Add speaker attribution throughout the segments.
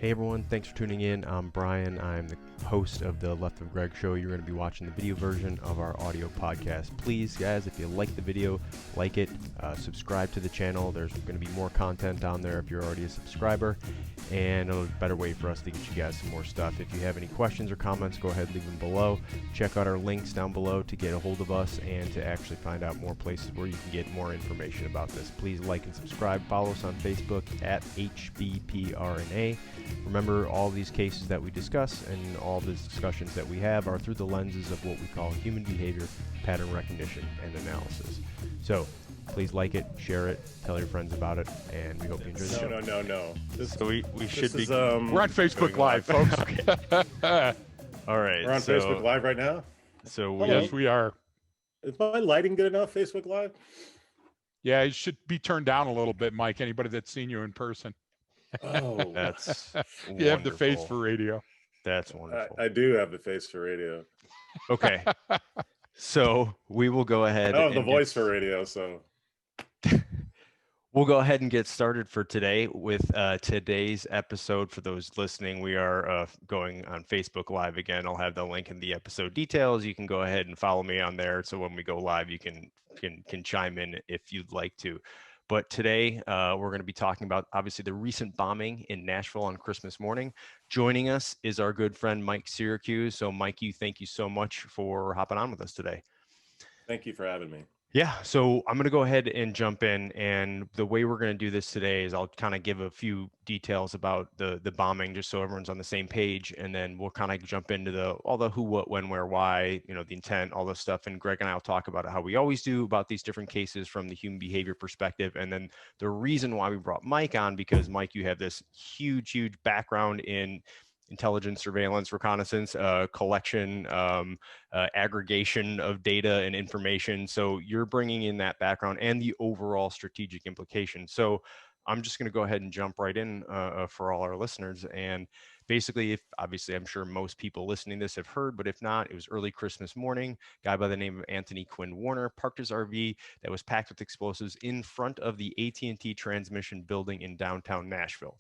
Speaker 1: Hey everyone, thanks for tuning in. I'm Brian. I'm the host of the Left of Greg show. You're going to be watching the video version of our audio podcast. Please, guys, if you like the video, like it, subscribe to the channel. There's going to be more content on there if you're already a subscriber, and a better way for us to get you guys some more stuff. If you have any questions or comments, go ahead and leave them below. Check out our links down below to get a hold of us and to actually find out more places where you can get more information about this. Please like and subscribe. Follow us on Facebook at HBPRNA. Remember, all these cases that we discuss and all the discussions that we have are through the lenses of what we call human behavior, pattern recognition, and analysis. So please like it, share it, tell your friends about it, and we hope you enjoy the show.
Speaker 2: No.
Speaker 1: So we should be...
Speaker 3: We're on Facebook Live, folks.
Speaker 1: All right.
Speaker 2: We're on Facebook Live right now?
Speaker 1: So
Speaker 3: Yes, we are.
Speaker 2: Is my lighting good enough, Facebook Live?
Speaker 3: Yeah, it should be turned down a little bit, Mike. Anybody that's seen you in person.
Speaker 2: Oh,
Speaker 1: That's
Speaker 3: You have the face
Speaker 1: wonderful.
Speaker 3: for radio.
Speaker 1: That's wonderful.
Speaker 2: I do have the face for radio.
Speaker 1: Okay. So we will go ahead.
Speaker 2: I don't have the
Speaker 1: and
Speaker 2: voice for radio, so.
Speaker 1: We'll go ahead and get started for today with today's episode. For those listening, we are going on Facebook Live again. I'll have the link in the episode details. You can go ahead and follow me on there. So when we go live, you can chime in if you'd like to. But today we're going to be talking about, obviously, the recent bombing in Nashville on Christmas morning. Joining us is our good friend, Mike Siracuse. So Mike, thank you so much for hopping on with us today.
Speaker 2: Thank you for having me.
Speaker 1: Yeah, so I'm going to go ahead and jump in, and the way we're going to do this today is I'll kind of give a few details about the bombing, just so everyone's on the same page, and then we'll kind of jump into all the who, what, when, where, why, the intent, all this stuff, and Greg and I will talk about it, how we always do about these different cases from the human behavior perspective, and then the reason why we brought Mike on, because Mike, you have this huge background in intelligence, surveillance, reconnaissance, collection, aggregation of data and information. So you're bringing in that background and the overall strategic implication. So I'm just going to go ahead and jump right in for all our listeners. And basically, obviously, I'm sure most people listening to this have heard, but if not, it was early Christmas morning. A guy by the name of Anthony Quinn Warner parked his RV that was packed with explosives in front of the AT&T transmission building in downtown Nashville.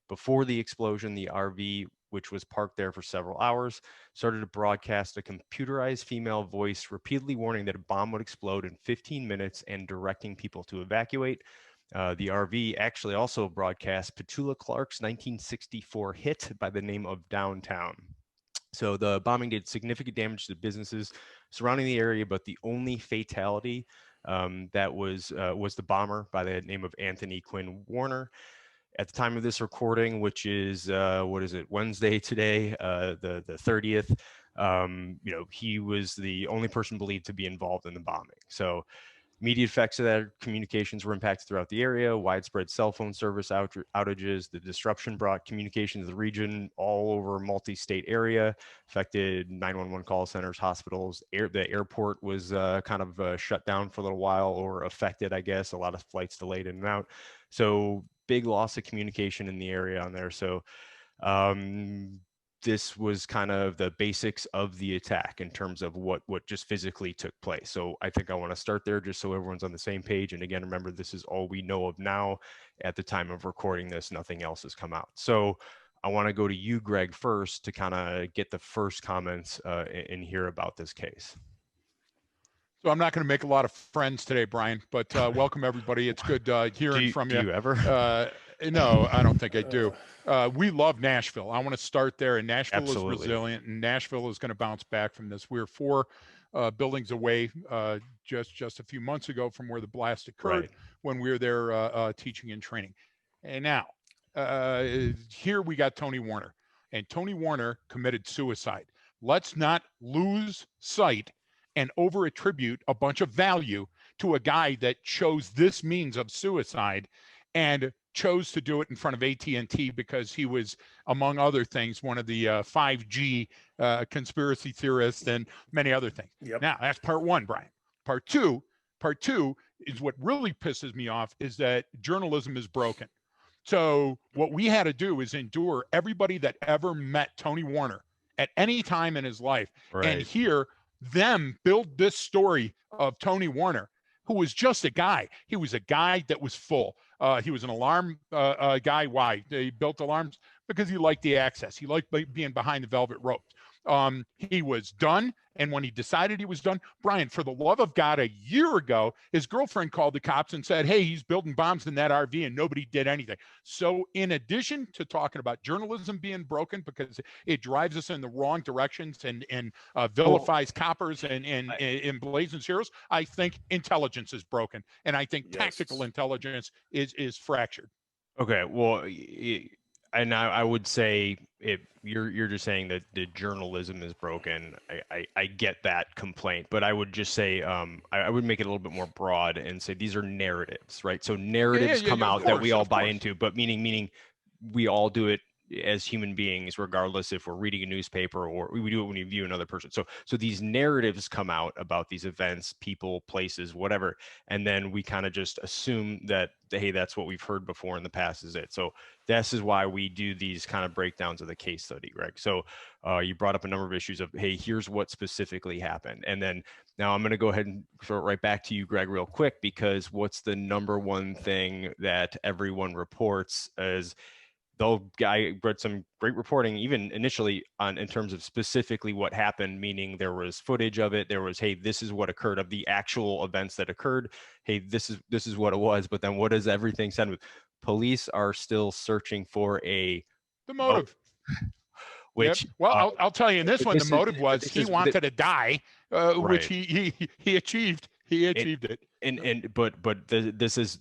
Speaker 1: Before the explosion, the RV, which was parked there for several hours, started to broadcast a computerized female voice repeatedly warning that a bomb would explode in 15 minutes and directing people to evacuate. The RV actually also broadcast Petula Clark's 1964 hit by the name of Downtown. So the bombing did significant damage to the businesses surrounding the area, but the only fatality that was the bomber by the name of Anthony Quinn Warner. At the time of this recording, which is Wednesday today, the 30th, he was the only person believed to be involved in the bombing. So immediate effects of that, communications were impacted throughout the area, widespread cell phone service outages. The disruption brought communication to the region all over a multi-state area, affected 911 call centers, hospitals. The airport was kind of shut down for a little while, or affected, I guess. A lot of flights delayed in and out. So big loss of communication in the area on there. So this was kind of the basics of the attack in terms of what just physically took place. So I think I want to start there just so everyone's on the same page. And again, remember, this is all we know of now. At the time of recording this, nothing else has come out. So I want to go to you, Greg, first to kind of get the first comments and hear about this case.
Speaker 3: So I'm not going to make a lot of friends today, Brian, but welcome everybody. It's good hearing from you.
Speaker 1: Do you ever?
Speaker 3: No, I don't think I do. We love Nashville. I want to start there. And Nashville
Speaker 1: Absolutely.
Speaker 3: is resilient, and Nashville is going to bounce back from this. We're 4 buildings away just a few months ago from where the blast occurred,
Speaker 1: Right.
Speaker 3: when we were there teaching and training. And now, here we got Tony Warner. And Tony Warner committed suicide. Let's not lose sight and over-attribute a bunch of value to a guy that chose this means of suicide and chose to do it in front of AT&T because he was, among other things, one of the 5G conspiracy theorists and many other things.
Speaker 2: Yep.
Speaker 3: Now, that's part one, Brian. Part two is what really pisses me off is that journalism is broken. So what we had to do is endure everybody that ever met Tony Warner at any time in his life and hear them build this story of Tony Warner, who was just a guy. He was a guy that was full. He was an alarm guy. Why? He built alarms because he liked the access. He liked being behind the velvet ropes. He was done. And when he decided he was done, Brian, for the love of God, a year ago, his girlfriend called the cops and said, hey, he's building bombs in that RV, and nobody did anything. So in addition to talking about journalism being broken because it drives us in the wrong directions and vilifies coppers and emblazons heroes, I think intelligence is broken. And I think tactical intelligence is fractured.
Speaker 1: Okay, well, and I would say you're just saying that the journalism is broken. I get that complaint, but I would just say I would make it a little bit more broad and say these are narratives, right? So narratives come out that we all buy into, but meaning we all do it as human beings, regardless if we're reading a newspaper or we do it when we view another person. So these narratives come out about these events, people, places, whatever, and then we kind of just assume that, hey, that's what we've heard before in the past is it. So this is why we do these kind of breakdowns of the case study, Greg. So you brought up a number of issues of, hey, here's what specifically happened. And then now I'm going to go ahead and throw it right back to you, Greg, real quick, because what's the number one thing that everyone reports is, though I read some great reporting, even initially in terms of specifically what happened, meaning there was footage of it. There was, hey, this is what occurred of the actual events that occurred. Hey, this is what it was. But then what does everything said with? Police are still searching for the
Speaker 3: motive.
Speaker 1: Which,
Speaker 3: well, I'll tell you in this one, the motive was he wanted to die, which he achieved. He achieved it.
Speaker 1: But this is,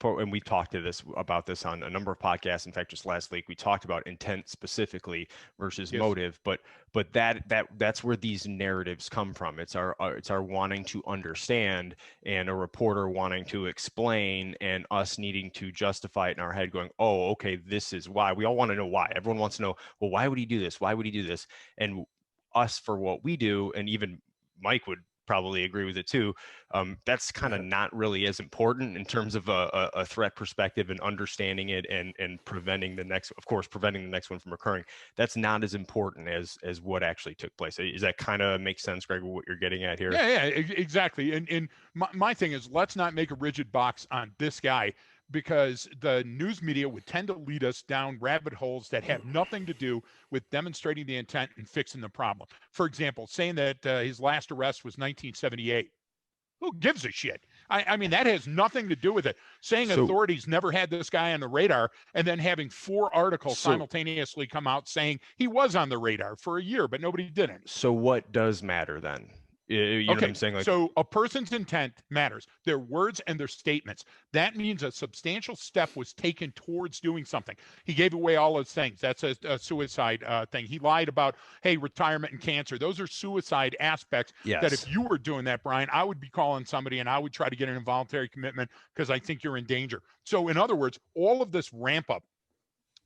Speaker 1: and we talked about this on a number of podcasts. In fact, just last week we talked about intent specifically versus motive. But that's where these narratives come from. It's our wanting to understand, and a reporter wanting to explain, and us needing to justify it in our head, going, oh, okay, this is why. We all want to know why. Everyone wants to know, well, why would he do this? Why would he do this? And us, for what we do, and even Mike would probably agree with it too. That's kind of not really as important in terms of a threat perspective and understanding it and preventing the next one from occurring. That's not as important as what actually took place. Is that kind of makes sense, Greg, what you're getting at here?
Speaker 3: Yeah, exactly. And my thing is, let's not make a rigid box on this guy, because the news media would tend to lead us down rabbit holes that have nothing to do with demonstrating the intent and fixing the problem. For example, saying that his last arrest was 1978. Who gives a shit? I mean, that has nothing to do with it. Saying authorities never had this guy on the radar, and then having 4 articles simultaneously come out saying he was on the radar for a year, but nobody didn't.
Speaker 1: So what does matter then? You know what I'm saying?
Speaker 3: So a person's intent matters, their words and their statements. That means a substantial step was taken towards doing something. He gave away all those things. That's a suicide thing. He lied about, hey, retirement and cancer. Those are suicide aspects that if you were doing that, Brian, I would be calling somebody and I would try to get an involuntary commitment because I think you're in danger. So in other words, all of this ramp up,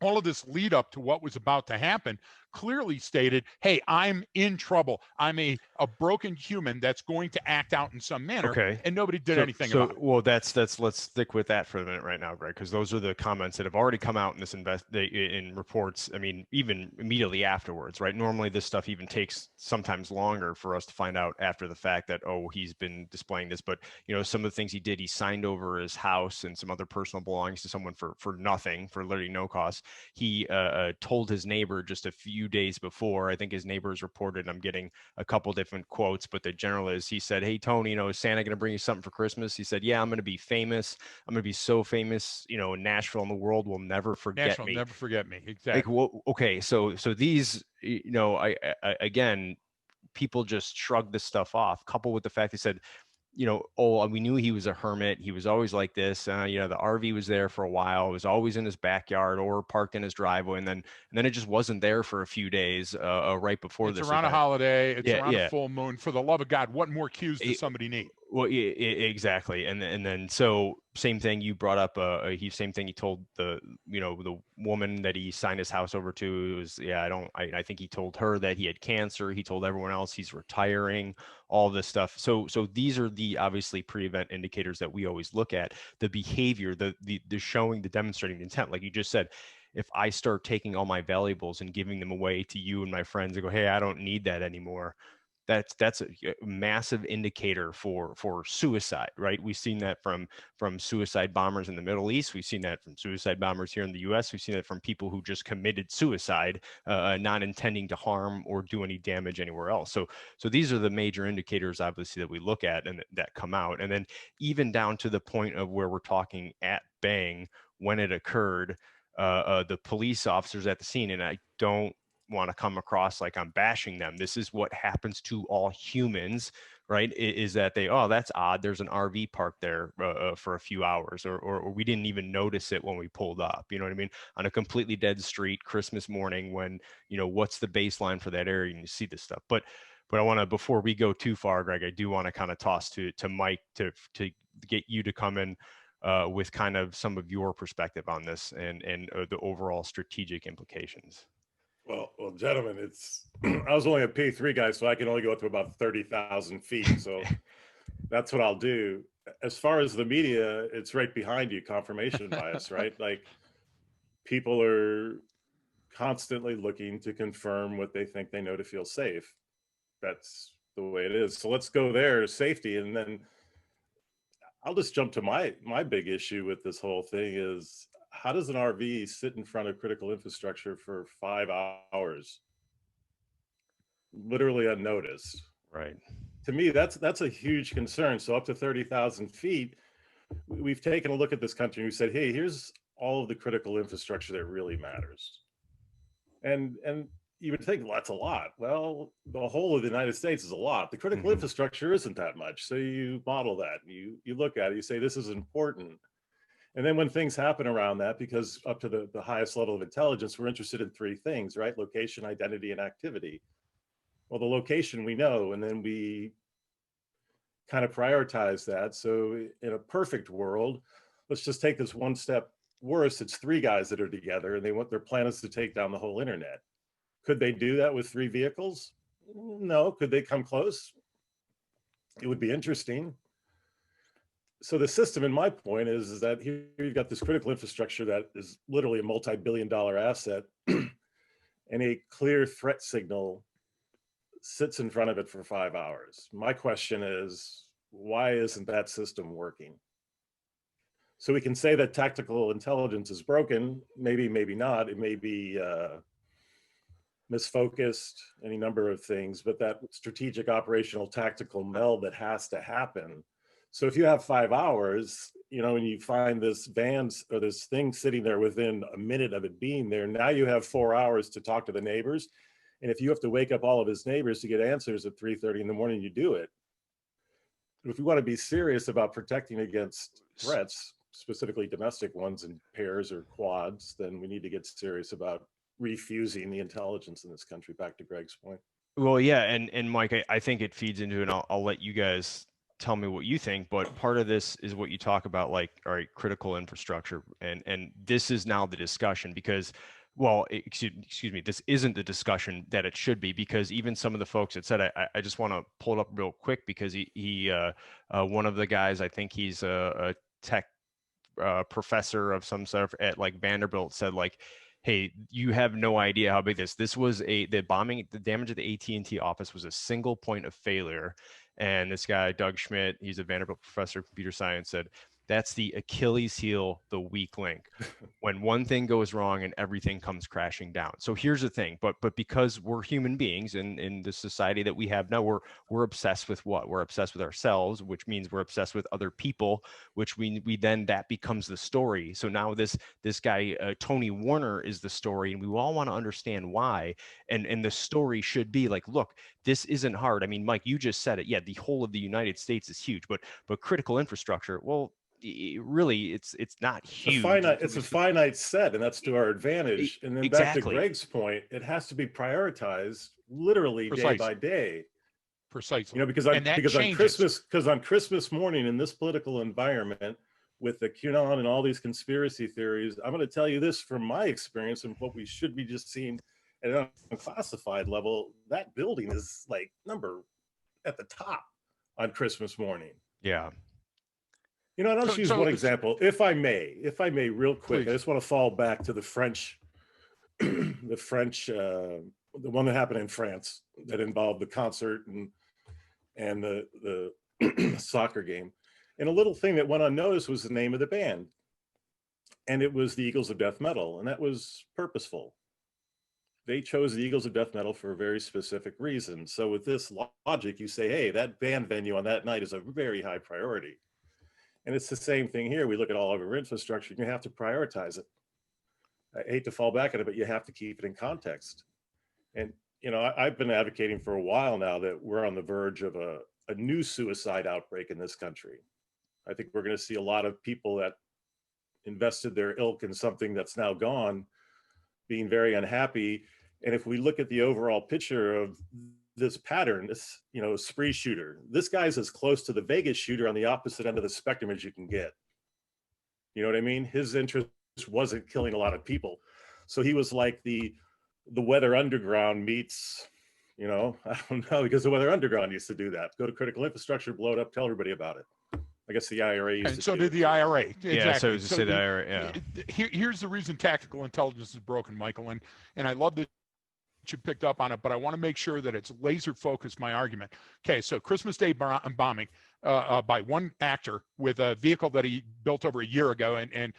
Speaker 3: all of this lead up to what was about to happen clearly stated, hey, I'm in trouble. I'm a broken human that's going to act out in some manner.
Speaker 1: Okay.
Speaker 3: And nobody did anything about it.
Speaker 1: Well, let's stick with that for a minute right now, Greg, because those are the comments that have already come out in this in reports. I mean, even immediately afterwards, right? Normally this stuff even takes sometimes longer for us to find out after the fact that, oh, he's been displaying this. But, you know, some of the things he did, he signed over his house and some other personal belongings to someone for nothing, for literally no cost. He told his neighbor just a few days before. I think his neighbors reported, I'm getting a couple different quotes, but the general is, he said, hey, Tony, you know, is Santa going to bring you something for Christmas? He said, yeah, I'm going to be famous. I'm going to be so famous, you know, in Nashville, and the world will never forget me.
Speaker 3: Never forget me. Exactly.
Speaker 1: Like, well, okay. So these, you know, I again, people just shrug this stuff off, coupled with the fact they said, you know, oh, we knew he was a hermit. He was always like this. You know, the RV was there for a while. It was always in his backyard or parked in his driveway. And then it just wasn't there for a few days right before this.
Speaker 3: It's around a holiday. It's around a full moon. For the love of God, what more cues does somebody need?
Speaker 1: Well, exactly. And then, so same thing you brought up, same thing he told the woman that he signed his house over to. It was, I think he told her that he had cancer. He told everyone else he's retiring, all this stuff. So these are the obviously pre-event indicators that we always look at: the behavior, the showing, the demonstrating the intent. Like you just said, if I start taking all my valuables and giving them away to you and my friends and go, hey, I don't need that anymore, that's a massive indicator for suicide, right? We've seen that from suicide bombers in the Middle East. We've seen that from suicide bombers here in the U.S. We've seen that from people who just committed suicide, not intending to harm or do any damage anywhere else. So these are the major indicators, obviously, that we look at and that come out. And then even down to the point of where we're talking at bang when it occurred, the police officers at the scene, and I don't want to come across like I'm bashing them. This is what happens to all humans, right? Is that they, oh, that's odd. There's an RV parked there for a few hours, or we didn't even notice it when we pulled up. You know what I mean? On a completely dead street, Christmas morning, when, you know, what's the baseline for that area? And you see this stuff. But I want to, before we go too far, Greg, I do want to kind of toss to Mike to get you to come in with kind of some of your perspective on this and the overall strategic implications.
Speaker 2: Well, gentlemen, it's I was only a P3 guy, so I can only go up to about 30,000 feet. So that's what I'll do. As far as the media, it's right behind you, confirmation bias, right? Like, people are constantly looking to confirm what they think they know to feel safe. That's the way it is. So let's go there, safety, and then I'll just jump to my big issue with this whole thing is, how does an RV sit in front of critical infrastructure for 5 hours, literally unnoticed?
Speaker 1: Right.
Speaker 2: To me, that's a huge concern. So up to 30,000 feet, we've taken a look at this country and we said, hey, here's all of the critical infrastructure that really matters. And you would think, well, that's a lot. Well, the whole of the United States is a lot. The critical infrastructure isn't that much. So you model that, you look at it, you say, this is important. And then when things happen around that, because up to the highest level of intelligence, we're interested in three things, right? Location, identity, and activity. Well, the location we know, and then we kind of prioritize that. So in a perfect world, let's just take this one step worse. It's three guys that are together and their plan is to take down the whole internet. Could they do that with three vehicles? No. Could they come close? It would be interesting. So the system, in my point, is that here you've got this critical infrastructure that is literally a multi-billion-dollar asset, and a clear threat signal sits in front of it for 5 hours. My question is, why isn't that system working? So we can say that tactical intelligence is broken, maybe not. It may be misfocused, any number of things, but that strategic, operational, tactical meld that has to happen. So if you have 5 hours, you know, and you find this van or this thing sitting there within a minute of it being there, now you have 4 hours to talk to the neighbors. And if you have to wake up all of his neighbors to get answers at 3:30 in the morning, you do it. If we want to be serious about protecting against threats, specifically domestic ones in pairs or quads, then we need to get serious about refusing the intelligence in this country, back to Greg's point.
Speaker 1: Well, yeah, and Mike, I think it feeds into, and I'll let you guys tell me what you think, but part of this is what you talk about, like, all right, critical infrastructure, and this is now the discussion, because, well, excuse me, this isn't the discussion that it should be, because even some of the folks that said, I just want to pull it up real quick, because he one of the guys, I think he's a tech professor of some sort at like Vanderbilt, said, like, hey, you have no idea how big this was. The damage at the AT&T office was a single point of failure. And this guy, Doug Schmidt, he's a Vanderbilt professor of computer science, said that's the Achilles heel, the weak link. When one thing goes wrong and everything comes crashing down. So here's the thing, but because we're human beings in the society that we have now, we're obsessed with what? We're obsessed with ourselves, which means we're obsessed with other people, which we then, that becomes the story. So now this guy, Tony Warner, is the story, and we all want to understand why. And the story should be like, look, this isn't hard. I mean, Mike, you just said it. Yeah, the whole of the United States is huge, but critical infrastructure, well, really, it's not huge.
Speaker 2: It's a finite set, and that's to our advantage. And then back to Greg's point, it has to be prioritized literally day by day.
Speaker 3: Precisely.
Speaker 2: You know, because on Christmas morning in this political environment, with the QAnon and all these conspiracy theories, I'm going to tell you this from my experience and what we should be just seeing at an unclassified level. That building is like number at the top on Christmas morning.
Speaker 1: Yeah.
Speaker 2: You know, and I'll use one example, if I may, real quick.
Speaker 3: Please.
Speaker 2: I just want to fall back to the French, the one that happened in France that involved the concert and the soccer game. And a little thing that went unnoticed was the name of the band. And it was the Eagles of Death Metal, and that was purposeful. They chose the Eagles of Death Metal for a very specific reason. So with this logic, you say, hey, that band venue on that night is a very high priority. And it's the same thing here. We look at all of our infrastructure, you have to prioritize it. I hate to fall back on it, but you have to keep it in context. And, you know, I've been advocating for a while now that we're on the verge of a new suicide outbreak in this country. I think we're going to see a lot of people that invested their ilk in something that's now gone, being very unhappy. And if we look at the overall picture of this pattern, this, you know, spree shooter, this guy's as close to the Vegas shooter on the opposite end of the spectrum as you can get. You know what I mean? His interest wasn't killing a lot of people. So he was like the Weather Underground meets, you know, I don't know, because the Weather Underground used to do that. Go to critical infrastructure, blow it up, tell everybody about it. I guess the IRA used
Speaker 3: and
Speaker 2: to
Speaker 3: so
Speaker 2: do
Speaker 3: did
Speaker 2: it.
Speaker 3: the IRA. Exactly.
Speaker 1: Yeah, so to say the IRA, yeah.
Speaker 3: Here's the reason tactical intelligence is broken, Michael, and I love that you picked up on it, but I want to make sure that it's laser focused, my argument. Okay, so Christmas Day bombing by one actor with a vehicle that he built over a year ago, and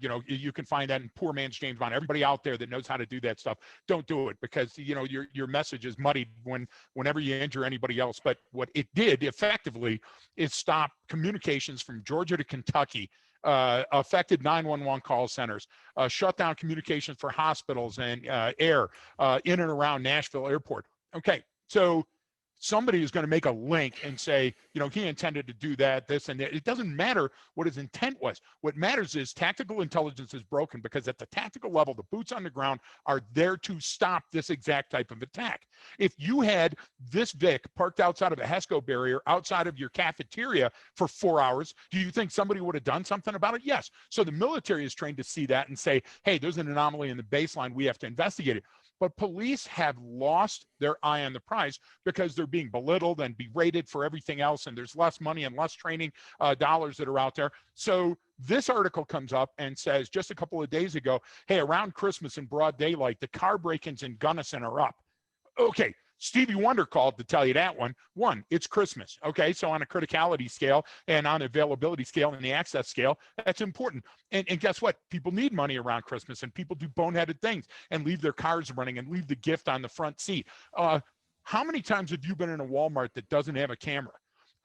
Speaker 3: you know, you can find that in poor man's James Bond. Everybody out there that knows how to do that stuff, don't do it, because you know your message is muddied whenever you injure anybody else. But what it did effectively is stop communications from Georgia to Kentucky, affected 911 call centers, shut down communications for hospitals and air in and around Nashville airport. Okay, so somebody is going to make a link and say, you know, he intended to do that, this, and that. It doesn't matter what his intent was. What matters is tactical intelligence is broken, because at the tactical level, the boots on the ground are there to stop this exact type of attack. If you had this Vic parked outside of a HESCO barrier outside of your cafeteria for 4 hours, do you think somebody would have done something about it? Yes. So the military is trained to see that and say, hey, there's an anomaly in the baseline. We have to investigate it. But police have lost their eye on the prize because they're being belittled and berated for everything else, and there's less money and less training dollars that are out there. So this article comes up and says just a couple of days ago, hey, around Christmas in broad daylight, the car break-ins in Gunnison are up. Okay, Stevie Wonder called to tell you that one. One, it's Christmas. Okay, so on a criticality scale and on availability scale and the access scale, that's important. And guess what? People need money around Christmas, and people do boneheaded things and leave their cars running and leave the gift on the front seat. How many times have you been in a Walmart that doesn't have a camera?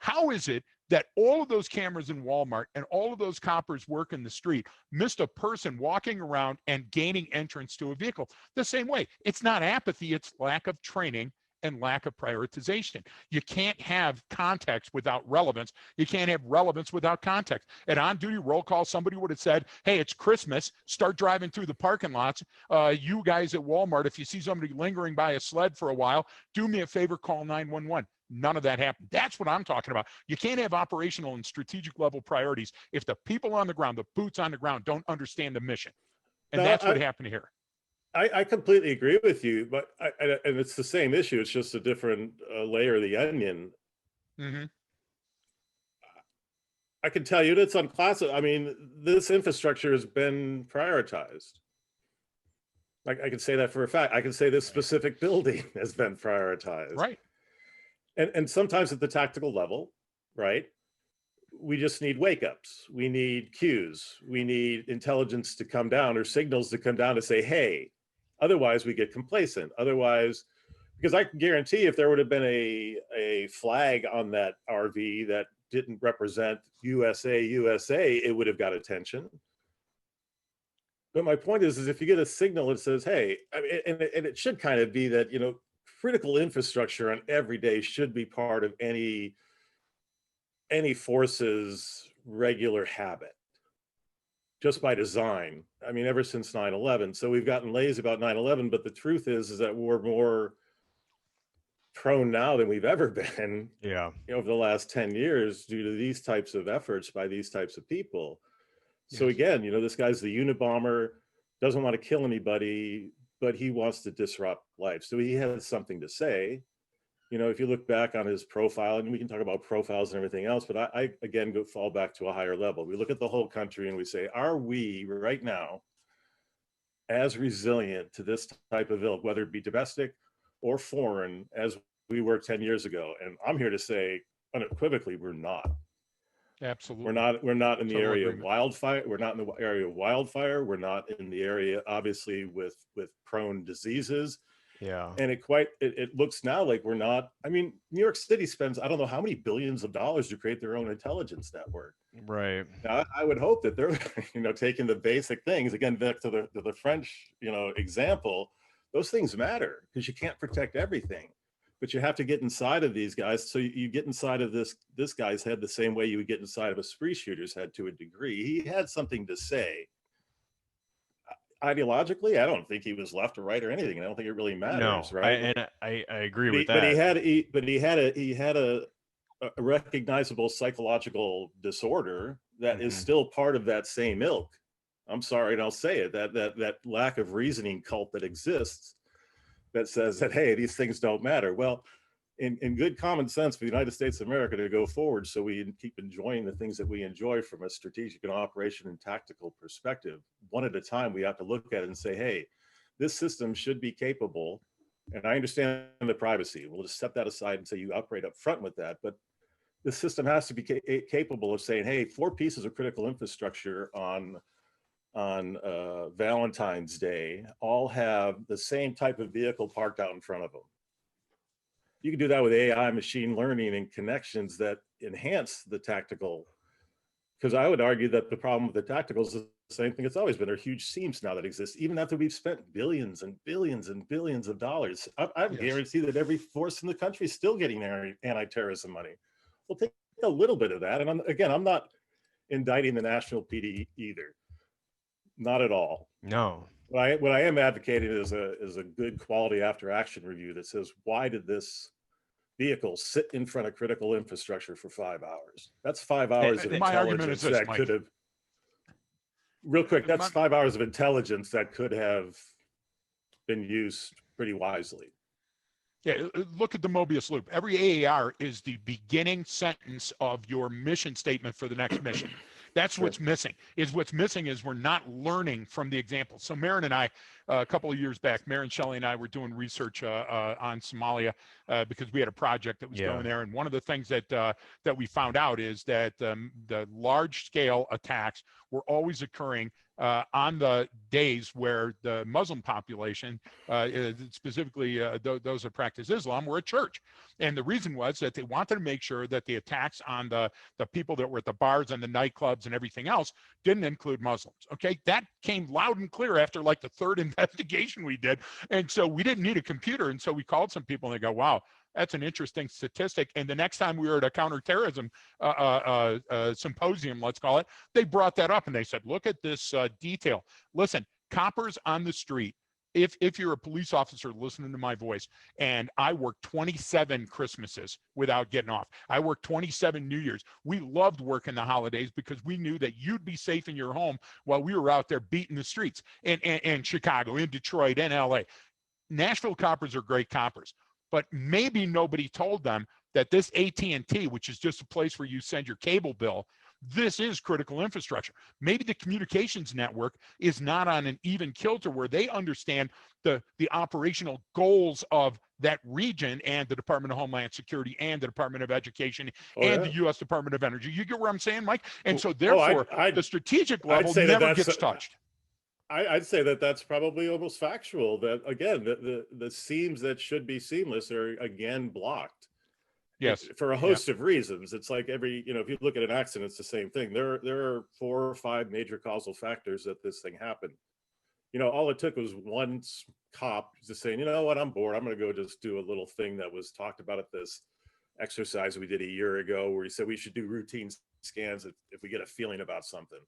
Speaker 3: How is it that all of those cameras in Walmart and all of those coppers working the street missed a person walking around and gaining entrance to a vehicle? The same way. It's not apathy, it's lack of training and lack of prioritization. You can't have context without relevance. You can't have relevance without context. At on-duty roll call, somebody would have said, hey, it's Christmas, start driving through the parking lots. You guys at Walmart, if you see somebody lingering by a sled for a while, do me a favor, call 911. None of that happened. That's what I'm talking about. You can't have operational and strategic level priorities if the people on the ground, the boots on the ground, don't understand the mission. And
Speaker 2: No,
Speaker 3: that's what happened here.
Speaker 2: I completely agree with you, but and it's the same issue. It's just a different layer of the onion.
Speaker 3: Mm-hmm.
Speaker 2: I can tell you it's unclassified. I mean, this infrastructure has been prioritized. I can say that for a fact. I can say this specific building has been prioritized.
Speaker 3: Right.
Speaker 2: And sometimes at the tactical level, right, we just need wake-ups. We need cues. We need intelligence to come down, or signals to come down to say, hey. Otherwise, we get complacent. Otherwise, because I can guarantee if there would have been a flag on that RV that didn't represent USA, it would have got attention. But my point is if you get a signal that says, hey, I mean, and it should kind of be that, you know, critical infrastructure on every day should be part of any force's regular habit, just by design. I mean, ever since 9/11. So we've gotten lazy about 9/11, but the truth is that we're more prone now than we've ever been, over the last 10 years due to these types of efforts by these types of people. So again, you know, this guy's the Unabomber, doesn't want to kill anybody, but he wants to disrupt life. So he has something to say. You know, if you look back on his profile, and we can talk about profiles and everything else, but I again fall back to a higher level. We look at the whole country and we say, are we right now as resilient to this type of ilk, whether it be domestic or foreign, as we were 10 years ago. And I'm here to say unequivocally, we're not.
Speaker 3: Absolutely.
Speaker 2: We're not in the
Speaker 3: Total
Speaker 2: area of
Speaker 3: agreement.
Speaker 2: wildfire. We're not in the area of wildfire. We're not in the area, obviously, with prone diseases.
Speaker 1: Yeah.
Speaker 2: And it looks now like we're not. I mean, New York City spends, I don't know how many billions of dollars to create their own intelligence network.
Speaker 1: Right.
Speaker 2: Now, I would hope that they're, taking the basic things, again, back to the French, example. Those things matter because you can't protect everything, but you have to get inside of these guys. So you get inside of this guy's head the same way you would get inside of a spree shooter's head to a degree. He had something to say. Ideologically, I don't think he was left or right or anything. I don't think it really matters,
Speaker 1: No,
Speaker 2: right?
Speaker 1: I agree with
Speaker 2: But
Speaker 1: that.
Speaker 2: he had a recognizable psychological disorder that is
Speaker 1: Mhm.
Speaker 2: still part of that same ilk. I'm sorry, and I'll say it, that lack of reasoning cult that exists that says that, hey, these things don't matter. Well, in good common sense for the United States of America to go forward so we keep enjoying the things that we enjoy from a strategic and operation and tactical perspective, one at a time, we have to look at it and say, hey, this system should be capable. And I understand the privacy. We'll just set that aside and say you operate up front with that. But the system has to be capable of saying, hey, 4 pieces of critical infrastructure on Valentine's Day all have the same type of vehicle parked out in front of them. You can do that with AI, machine learning, and connections that enhance the tactical. Because I would argue that the problem with the tactical is the same thing it's always been. There are huge seams now that exist, even after we've spent billions and billions and billions of dollars. I
Speaker 3: Yes.
Speaker 2: guarantee that every force in the country is still getting anti-terrorism money. We'll take a little bit of that. And I'm not indicting the National PD either. Not at all.
Speaker 1: No.
Speaker 2: What I am advocating is a good quality after action review that says, why did this vehicle sit in front of critical infrastructure for 5 hours? That's 5 hours of
Speaker 3: My argument is
Speaker 2: intelligence
Speaker 3: this,
Speaker 2: that
Speaker 3: Mike.
Speaker 2: could have, real quick, that's 5 hours of intelligence that could have been used pretty wisely.
Speaker 3: Yeah, look at the Mobius loop. Every AAR is the beginning sentence of your mission statement for the next mission. That's
Speaker 2: Sure.
Speaker 3: what's missing. What's missing is we're not learning from the example. So Marin and I, a couple of years back, Marin Shelley and I were doing research on Somalia because we had a project that was going there. And one of the things that we found out is that the large-scale attacks were always occurring on the days where the Muslim population, specifically those that practice Islam, were at church. And the reason was that they wanted to make sure that the attacks on the people that were at the bars and the nightclubs and everything else didn't include Muslims. Okay, that came loud and clear after like the 3rd investigation we did. And so we didn't need a computer. And so we called some people and they go, wow, that's an interesting statistic. And the next time we were at a counterterrorism symposium, let's call it, they brought that up and they said, look at this detail. Listen, coppers on the street, if you're a police officer listening to my voice, and I worked 27 Christmases without getting off. I worked 27 New Year's. We loved working the holidays because we knew that you'd be safe in your home while we were out there beating the streets in Chicago, in Detroit, in LA. Nashville coppers are great coppers, but maybe nobody told them that this AT&T, which is just a place where you send your cable bill, this is critical infrastructure. Maybe the communications network is not on an even kilter where they understand the operational goals of that region and the Department of Homeland Security and the Department of Education the U.S. Department of Energy. You get where I'm saying, Mike? And so therefore, the strategic level never gets touched.
Speaker 2: I'd say that that's probably almost factual, that again, the seams that should be seamless are again blocked.
Speaker 3: Yes.
Speaker 2: For a host of reasons. It's like if you look at an accident, it's the same thing. There are 4 or 5 major causal factors that this thing happened. All it took was one cop just saying, you know what, I'm bored. I'm going to go just do a little thing that was talked about at this exercise we did a year ago where he said we should do routine scans if we get a feeling about something.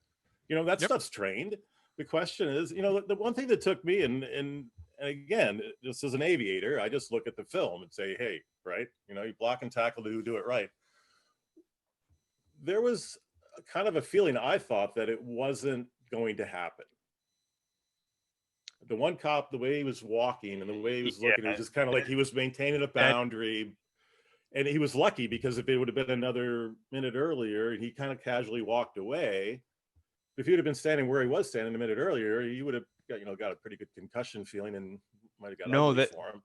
Speaker 2: That stuff's trained. The question is, the one thing that took me and again, just as an aviator, I just look at the film and say, hey, right, you block and tackle to do it right. There was kind of a feeling, I thought, that it wasn't going to happen. The one cop, the way he was walking and the way he was looking, it was just kind of like he was maintaining a boundary. And he was lucky because if it would have been another minute earlier and he kind of casually walked away, If you'd have been standing where he was standing a minute earlier, you would have got a pretty good concussion feeling and might have got
Speaker 1: No,
Speaker 2: ugly for him.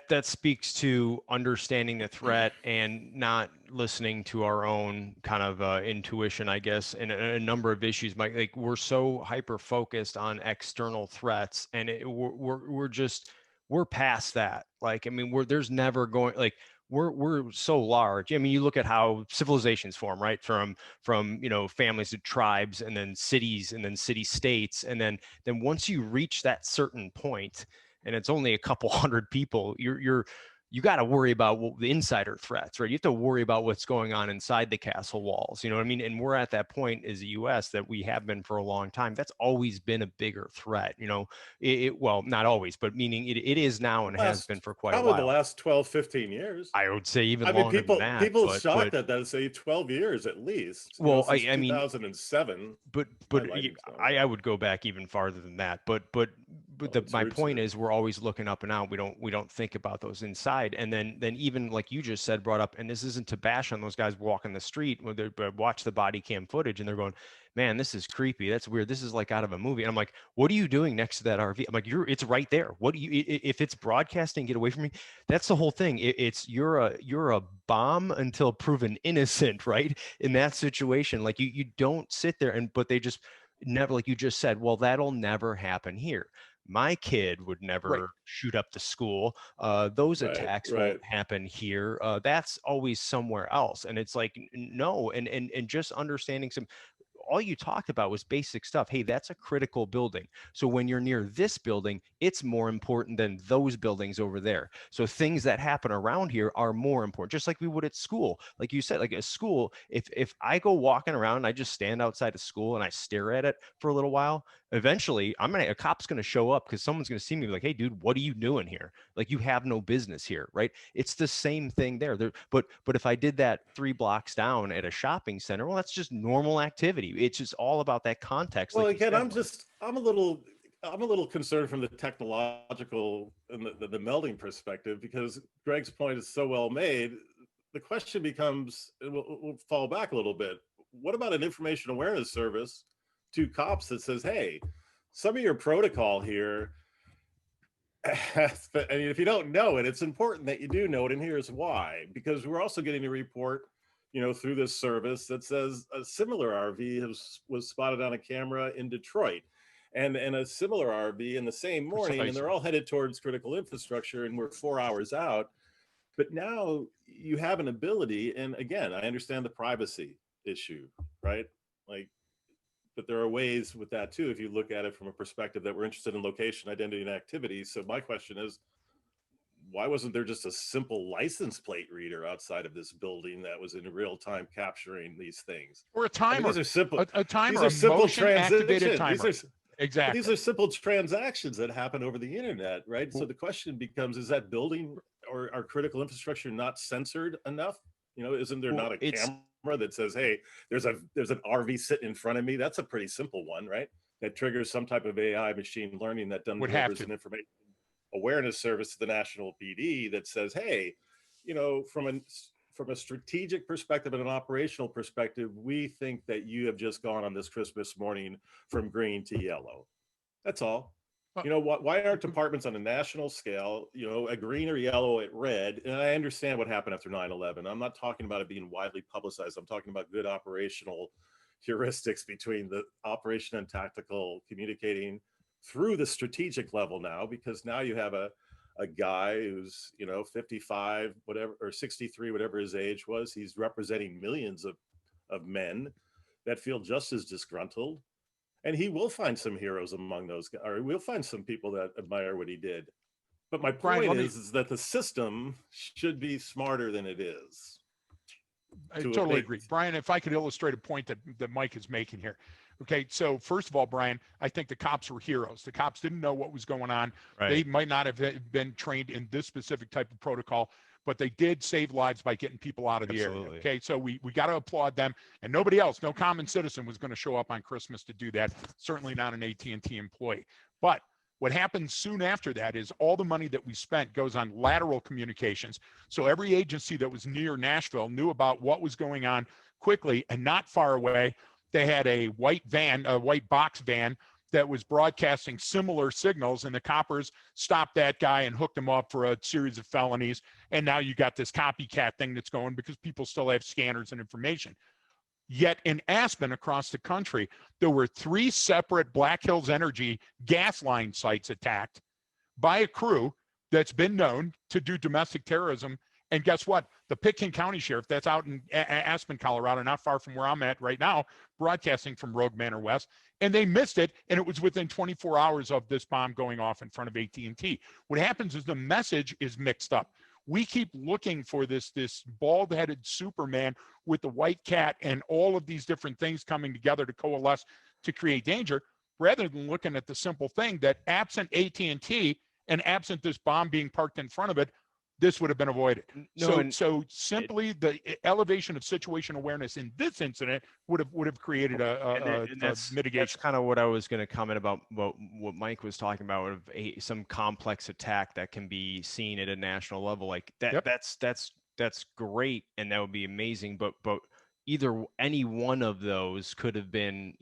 Speaker 1: that speaks to understanding the threat and not listening to our own kind of intuition, I guess, and a number of issues. Mike, like we're so hyper focused on external threats, and we're past that. Like, I mean, there's never going like. We're so large. I mean, you look at how civilizations form, right? From families to tribes, and then cities, and then city states, and then once you reach that certain point, and it's only a couple hundred people, you got to worry about the insider threats, right? You have to worry about what's going on inside the castle walls. You know what I mean? And we're at that point as the U.S. that we have been for a long time. That's always been a bigger threat. Well, not always, but meaning it is now and has been for quite a while.
Speaker 2: Probably the last 12, 15 years.
Speaker 1: I would say even longer than that.
Speaker 2: People shocked at that, say 12 years at least.
Speaker 1: Well,
Speaker 2: since
Speaker 1: I mean,
Speaker 2: 2007.
Speaker 1: But I would go back even farther than that. But my point is, we're always looking up and out. We don't think about those inside. And then even like you just said, brought up, and this isn't to bash on those guys walking the street when they watch the body cam footage and they're going, man, this is creepy. That's weird. This is like out of a movie. And I'm like, what are you doing next to that RV? I'm like, it's right there. If it's broadcasting, get away from me. That's the whole thing. You're a bomb until proven innocent, right? In that situation, like you don't sit there but they just never, like you just said, well, that'll never happen here. My kid would never shoot up the school. Those attacks won't happen here. That's always somewhere else. And it's like, no. And just understanding all you talked about was basic stuff. Hey, that's a critical building. So when you're near this building, it's more important than those buildings over there. So things that happen around here are more important, just like we would at school. Like you said, like a school, if I go walking around and I just stand outside of school and I stare at it for a little while, eventually a cop's going to show up because someone's going to see me like, hey, dude, what are you doing here? Like, you have no business here, right? It's the same thing there. But if I did that 3 blocks down at a shopping center, well, that's just normal activity. It's just all about that context.
Speaker 2: Well, again, I'm a little concerned from the technological and the melding perspective, because Greg's point is so well made. The question becomes, we'll fall back a little bit. What about an information awareness service to cops that says, hey, some of your protocol here, I mean, if you don't know it, it's important that you do know it, and here's why. Because we're also getting a report, through this service that says a similar RV was spotted on a camera in Detroit, and a similar RV in the same morning, and they're all headed towards critical infrastructure, and we're 4 hours out. But now you have an ability, and again, I understand the privacy issue, right? But there are ways with that too, if you look at it from a perspective that we're interested in location, identity, and activity. So my question is, why wasn't there just a simple license plate reader outside of this building that was in real time capturing these things?
Speaker 3: Or a timer.
Speaker 2: I mean, these are simple.
Speaker 3: A timer.
Speaker 2: These are simple activated
Speaker 3: timer. Exactly.
Speaker 2: These are simple transactions that happen over the internet, right? So the question becomes: is that building or our critical infrastructure not censored enough? Isn't there not a camera that says, "Hey, there's an RV sitting in front of me"? That's a pretty simple one, right? That triggers some type of AI machine learning that delivers an information awareness service to the National PD that says, hey, from a strategic perspective and an operational perspective, we think that you have just gone on this Christmas morning from green to yellow. That's all. Why aren't departments on a national scale, a green or yellow at red? And I understand what happened after 9/11. I'm not talking about it being widely publicized. I'm talking about good operational heuristics between the operation and tactical communicating through the strategic level now, because now you have a guy who's 55 whatever, or 63 whatever his age was. He's representing millions of men that feel just as disgruntled, and he will find some heroes among those guys, or we'll find some people that admire what he did. But my point is that the system should be smarter than it is.
Speaker 3: I totally agree. Brian, if I could illustrate a point that Mike is making here. Okay, so first of all, Brian, I think the cops were heroes. The cops didn't know what was going on. Right. They might not have been trained in this specific type of protocol, but they did save lives by getting people out of the area. Okay, so we got to applaud them. And nobody else, no common citizen was going to show up on Christmas to do that. Certainly not an AT&T employee. But what happens soon after that is all the money that we spent goes on lateral communications. So every agency that was near Nashville knew about what was going on quickly, and not far away, they had a white box van that was broadcasting similar signals, and the coppers stopped that guy and hooked him up for a series of felonies. And now you got this copycat thing that's going because people still have scanners and information. Yet in Aspen, across the country, there were 3 separate Black Hills Energy gas line sites attacked by a crew that's been known to do domestic terrorism. And guess what? The Pitkin County Sheriff, that's out in Aspen, Colorado, not far from where I'm at right now, broadcasting from Rogue Manor West, and they missed it, and it was within 24 hours of this bomb going off in front of AT&T. What happens is the message is mixed up. We keep looking for this bald-headed Superman with the white cat and all of these different things coming together to coalesce to create danger, rather than looking at the simple thing that absent AT&T and absent this bomb being parked in front of it, this would have been avoided. So simply the elevation of situation awareness in this incident would have created a mitigation.
Speaker 1: That's kind of what I was going to comment about what Mike was talking about, of some complex attack that can be seen at a national level like that.
Speaker 3: Yep.
Speaker 1: That's great, and that would be amazing. But any one of those could have been,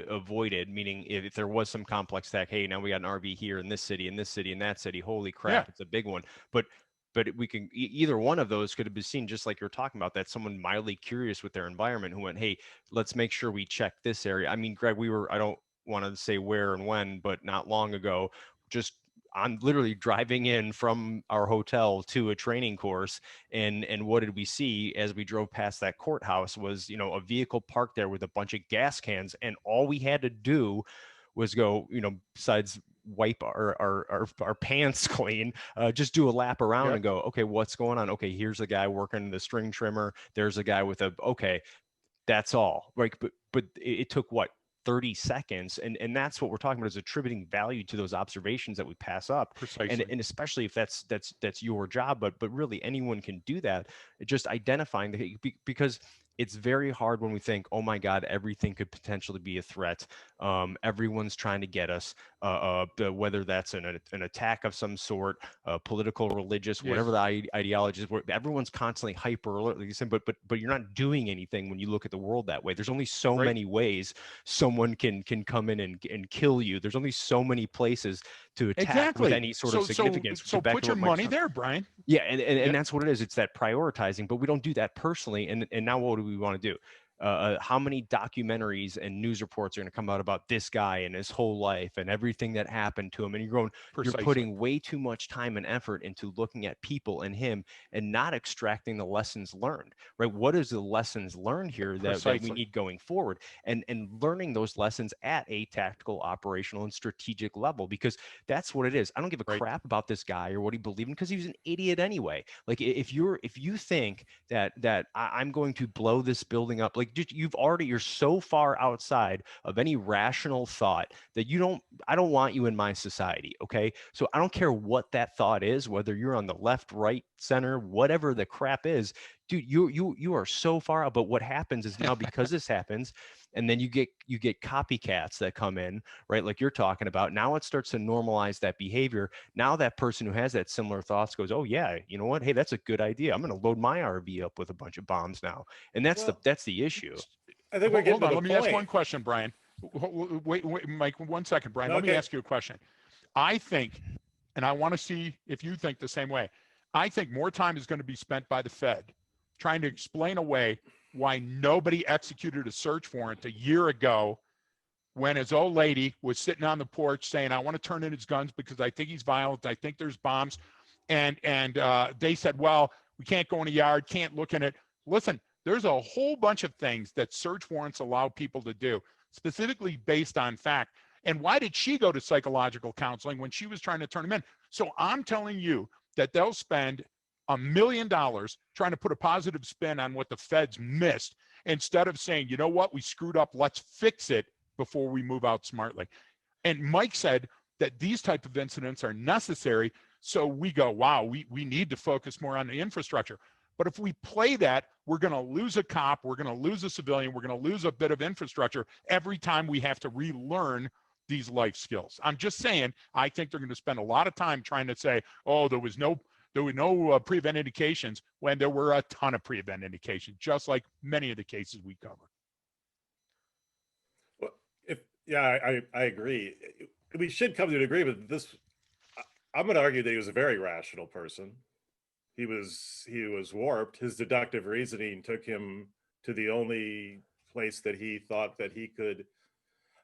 Speaker 1: avoided. Meaning, if there was some complex attack, hey, now we got an RV here in this city, in this city, in that city. Holy crap, It's a big one. But we can either one of those could have been seen, just like you're talking about, that someone mildly curious with their environment who went, hey, let's make sure we check this area. I mean, Greg, I don't want to say where and when, but not long ago, I'm literally driving in from our hotel to a training course, and what did we see as we drove past that courthouse was, a vehicle parked there with a bunch of gas cans, and all we had to do was go, besides wipe our pants clean, just do a lap around and go, okay, what's going on? Okay, here's a guy working the string trimmer. There's a guy with okay, that's all. Right. But it took what, 30 seconds. And that's what we're talking about, is attributing value to those observations that we pass up.
Speaker 3: Precisely.
Speaker 1: And especially if that's your job, but really anyone can do that. Just identifying because it's very hard when we think, oh my God, everything could potentially be a threat. Everyone's trying to get us, whether that's an attack of some sort, political, religious, whatever the ideology is. Everyone's constantly hyper alert, like you said, but you're not doing anything when you look at the world that way. There's only so many ways someone can come in and kill you. There's only so many places to attack with any sort of significance.
Speaker 3: So put your money there, Brian.
Speaker 1: Yeah, and that's what it is. It's that prioritizing, but we don't do that personally. And now what do we want to do? How many documentaries and news reports are going to come out about this guy and his whole life and everything that happened to him? And you're putting way too much time and effort into looking at people and him and not extracting the lessons learned, right? What is the lessons learned here that we need going forward, and learning those lessons at a tactical, operational, and strategic level, because that's what it is. I don't give a crap about this guy or what he believed in, because he was an idiot anyway. Like if you think that I'm going to blow this building up, like you're so far outside of any rational thought that I don't want you in my society. Okay. So I don't care what that thought is, whether you're on the left, right, center, whatever the crap is, dude, you are so far out. But what happens is now, because this happens, and then you get copycats that come in, right? Like you're talking about. Now it starts to normalize that behavior. Now that person who has that similar thoughts goes, oh yeah, you know what? Hey, that's a good idea. I'm going to load my RV up with a bunch of bombs now. And that's the issue.
Speaker 2: I think we're getting to the
Speaker 3: Let me ask one question, Brian. Wait, Mike, 1 second, Brian. Let me ask you a question. I think, and I want to see if you think the same way, I think more time is going to be spent by the Fed trying to explain away why nobody executed a search warrant a year ago when his old lady was sitting on the porch saying, I want to turn in his guns because I think he's violent. I think there's bombs. And they said, well, we can't go in the yard, can't look in it. Listen, there's a whole bunch of things that search warrants allow people to do, specifically based on fact. And why did she go to psychological counseling when she was trying to turn him in? So I'm telling you that they'll spend $1 million trying to put a positive spin on what the feds missed, instead of saying, you know what, we screwed up, let's fix it before we move out smartly. And Mike said that these type of incidents are necessary. So we go, wow, we need to focus more on the infrastructure. But if we play that, we're going to lose a cop, we're going to lose a civilian, we're going to lose a bit of infrastructure every time we have to relearn these life skills. I'm just saying, I think they're going to spend a lot of time trying to say, oh, there were no pre-event indications, when there were a ton of pre-event indications, just like many of the cases we cover.
Speaker 2: Yeah, I agree. We should come to an agreement. I'm going to argue that he was a very rational person. He was warped. His deductive reasoning took him to the only place that he thought that he could.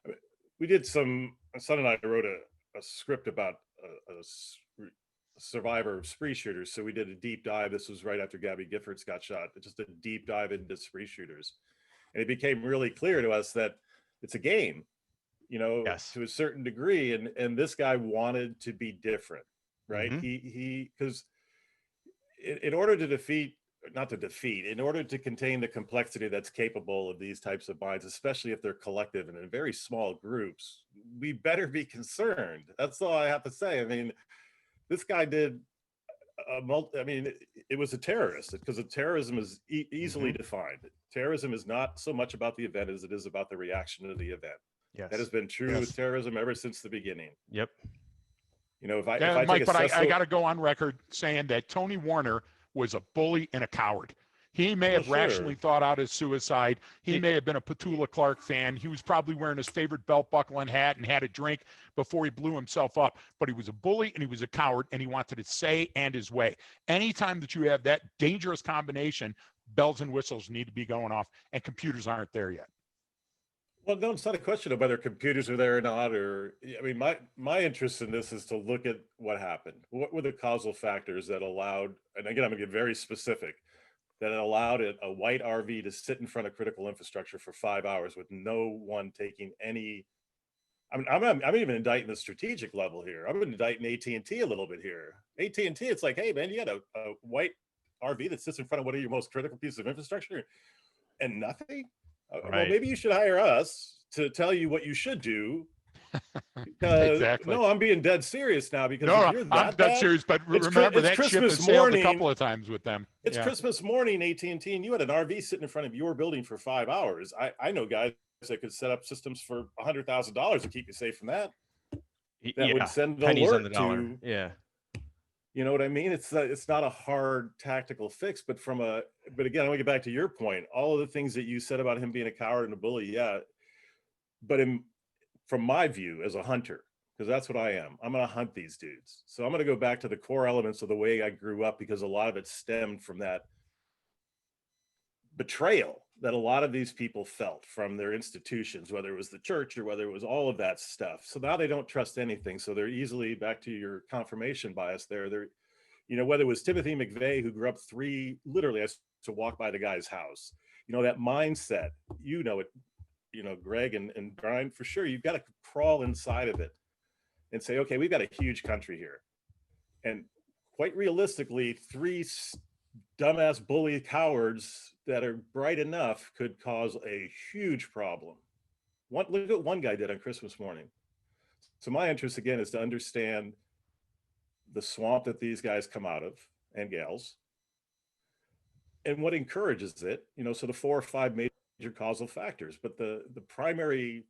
Speaker 2: I mean, we did my son and I wrote a script about a survivor of spree shooters. So we did a deep dive. This was right after Gabby Giffords got shot. Just a deep dive into spree shooters. And it became really clear to us that it's a game,
Speaker 1: Yes.
Speaker 2: to a certain degree. And this guy wanted to be different, right?
Speaker 1: Mhm.
Speaker 2: Because in order to in order to contain the complexity that's capable of these types of minds, especially if they're collective and in very small groups, we better be concerned. That's all I have to say. I mean, this guy did it was a terrorist, because terrorism is easily
Speaker 1: Mhm.
Speaker 2: defined. Terrorism is not so much about the event as it is about the reaction to the event. That has
Speaker 1: Yes.
Speaker 2: been true
Speaker 3: Yes.
Speaker 2: with terrorism ever since the beginning.
Speaker 1: Yep.
Speaker 2: If I
Speaker 3: Yeah,
Speaker 2: take
Speaker 3: Mike,
Speaker 2: a
Speaker 3: but I
Speaker 2: Cecil,
Speaker 3: got to go on record saying that Tony Warner was a bully and a coward. He may
Speaker 2: well,
Speaker 3: have rationally
Speaker 2: sure.
Speaker 3: thought out his suicide. He
Speaker 1: He-
Speaker 3: may have been a Petula Clark fan. He was probably wearing his favorite belt buckle and hat and had a drink before he blew himself up. But he was a bully and he was a coward, and he wanted to say and his way. Anytime that you have that dangerous combination, bells and whistles need to be going off, and computers aren't there yet.
Speaker 2: Well, no, it's not a question of whether computers are there or not. I mean, my interest in this is to look at what happened. What were the causal factors that allowed, and again, I'm going to get very specific, that allowed a white RV to sit in front of critical infrastructure for 5 hours with no one taking any. I mean, I'm even indicting the strategic level here. I'm indicting AT&T a little bit here. AT&T, it's like, hey man, you got a white RV that sits in front of one of your most critical pieces of infrastructure and nothing. Well,
Speaker 1: Right.
Speaker 2: maybe you should hire us to tell you what you should do. Because
Speaker 3: Exactly.
Speaker 2: no, I'm being dead serious now. Because
Speaker 3: No,
Speaker 2: if
Speaker 3: no,
Speaker 2: you're
Speaker 3: I'm
Speaker 2: that
Speaker 3: dead
Speaker 2: bad,
Speaker 3: serious. But
Speaker 2: it's
Speaker 3: remember, that ship has
Speaker 2: Christmas
Speaker 3: sailed a
Speaker 2: morning.
Speaker 3: couple of times with them.
Speaker 2: It's
Speaker 3: Yeah.
Speaker 2: Christmas morning, AT&T, and you had an RV sitting in front of your building for 5 hours. I know guys that could set up systems for $100,000 to keep you safe from that. That would send an
Speaker 1: pennies on
Speaker 2: alert
Speaker 1: the dollar.
Speaker 2: to.
Speaker 1: Yeah.
Speaker 2: You know what I mean? It's not a hard tactical fix, but but again, I want to get back to your point. All of the things that you said about him being a coward and a bully, yeah. But from my view as a hunter, because that's what I am, I'm going to hunt these dudes. So I'm going to go back to the core elements of the way I grew up, because a lot of it stemmed from that betrayal that a lot of these people felt from their institutions, whether it was the church or whether it was all of that stuff. So now they don't trust anything. So they're easily, back to your confirmation bias there, they're, whether it was Timothy McVeigh, who grew up literally has to walk by the guy's house, that mindset, it, Greg and Brian, for sure, you've got to crawl inside of it and say, okay, we've got a huge country here. And quite realistically, three dumbass bully cowards that are bright enough could cause a huge problem. Look at what one guy did on Christmas morning. So my interest, again, is to understand the swamp that these guys come out of, and gals, and what encourages it, so the 4 or 5 major causal factors. But the primary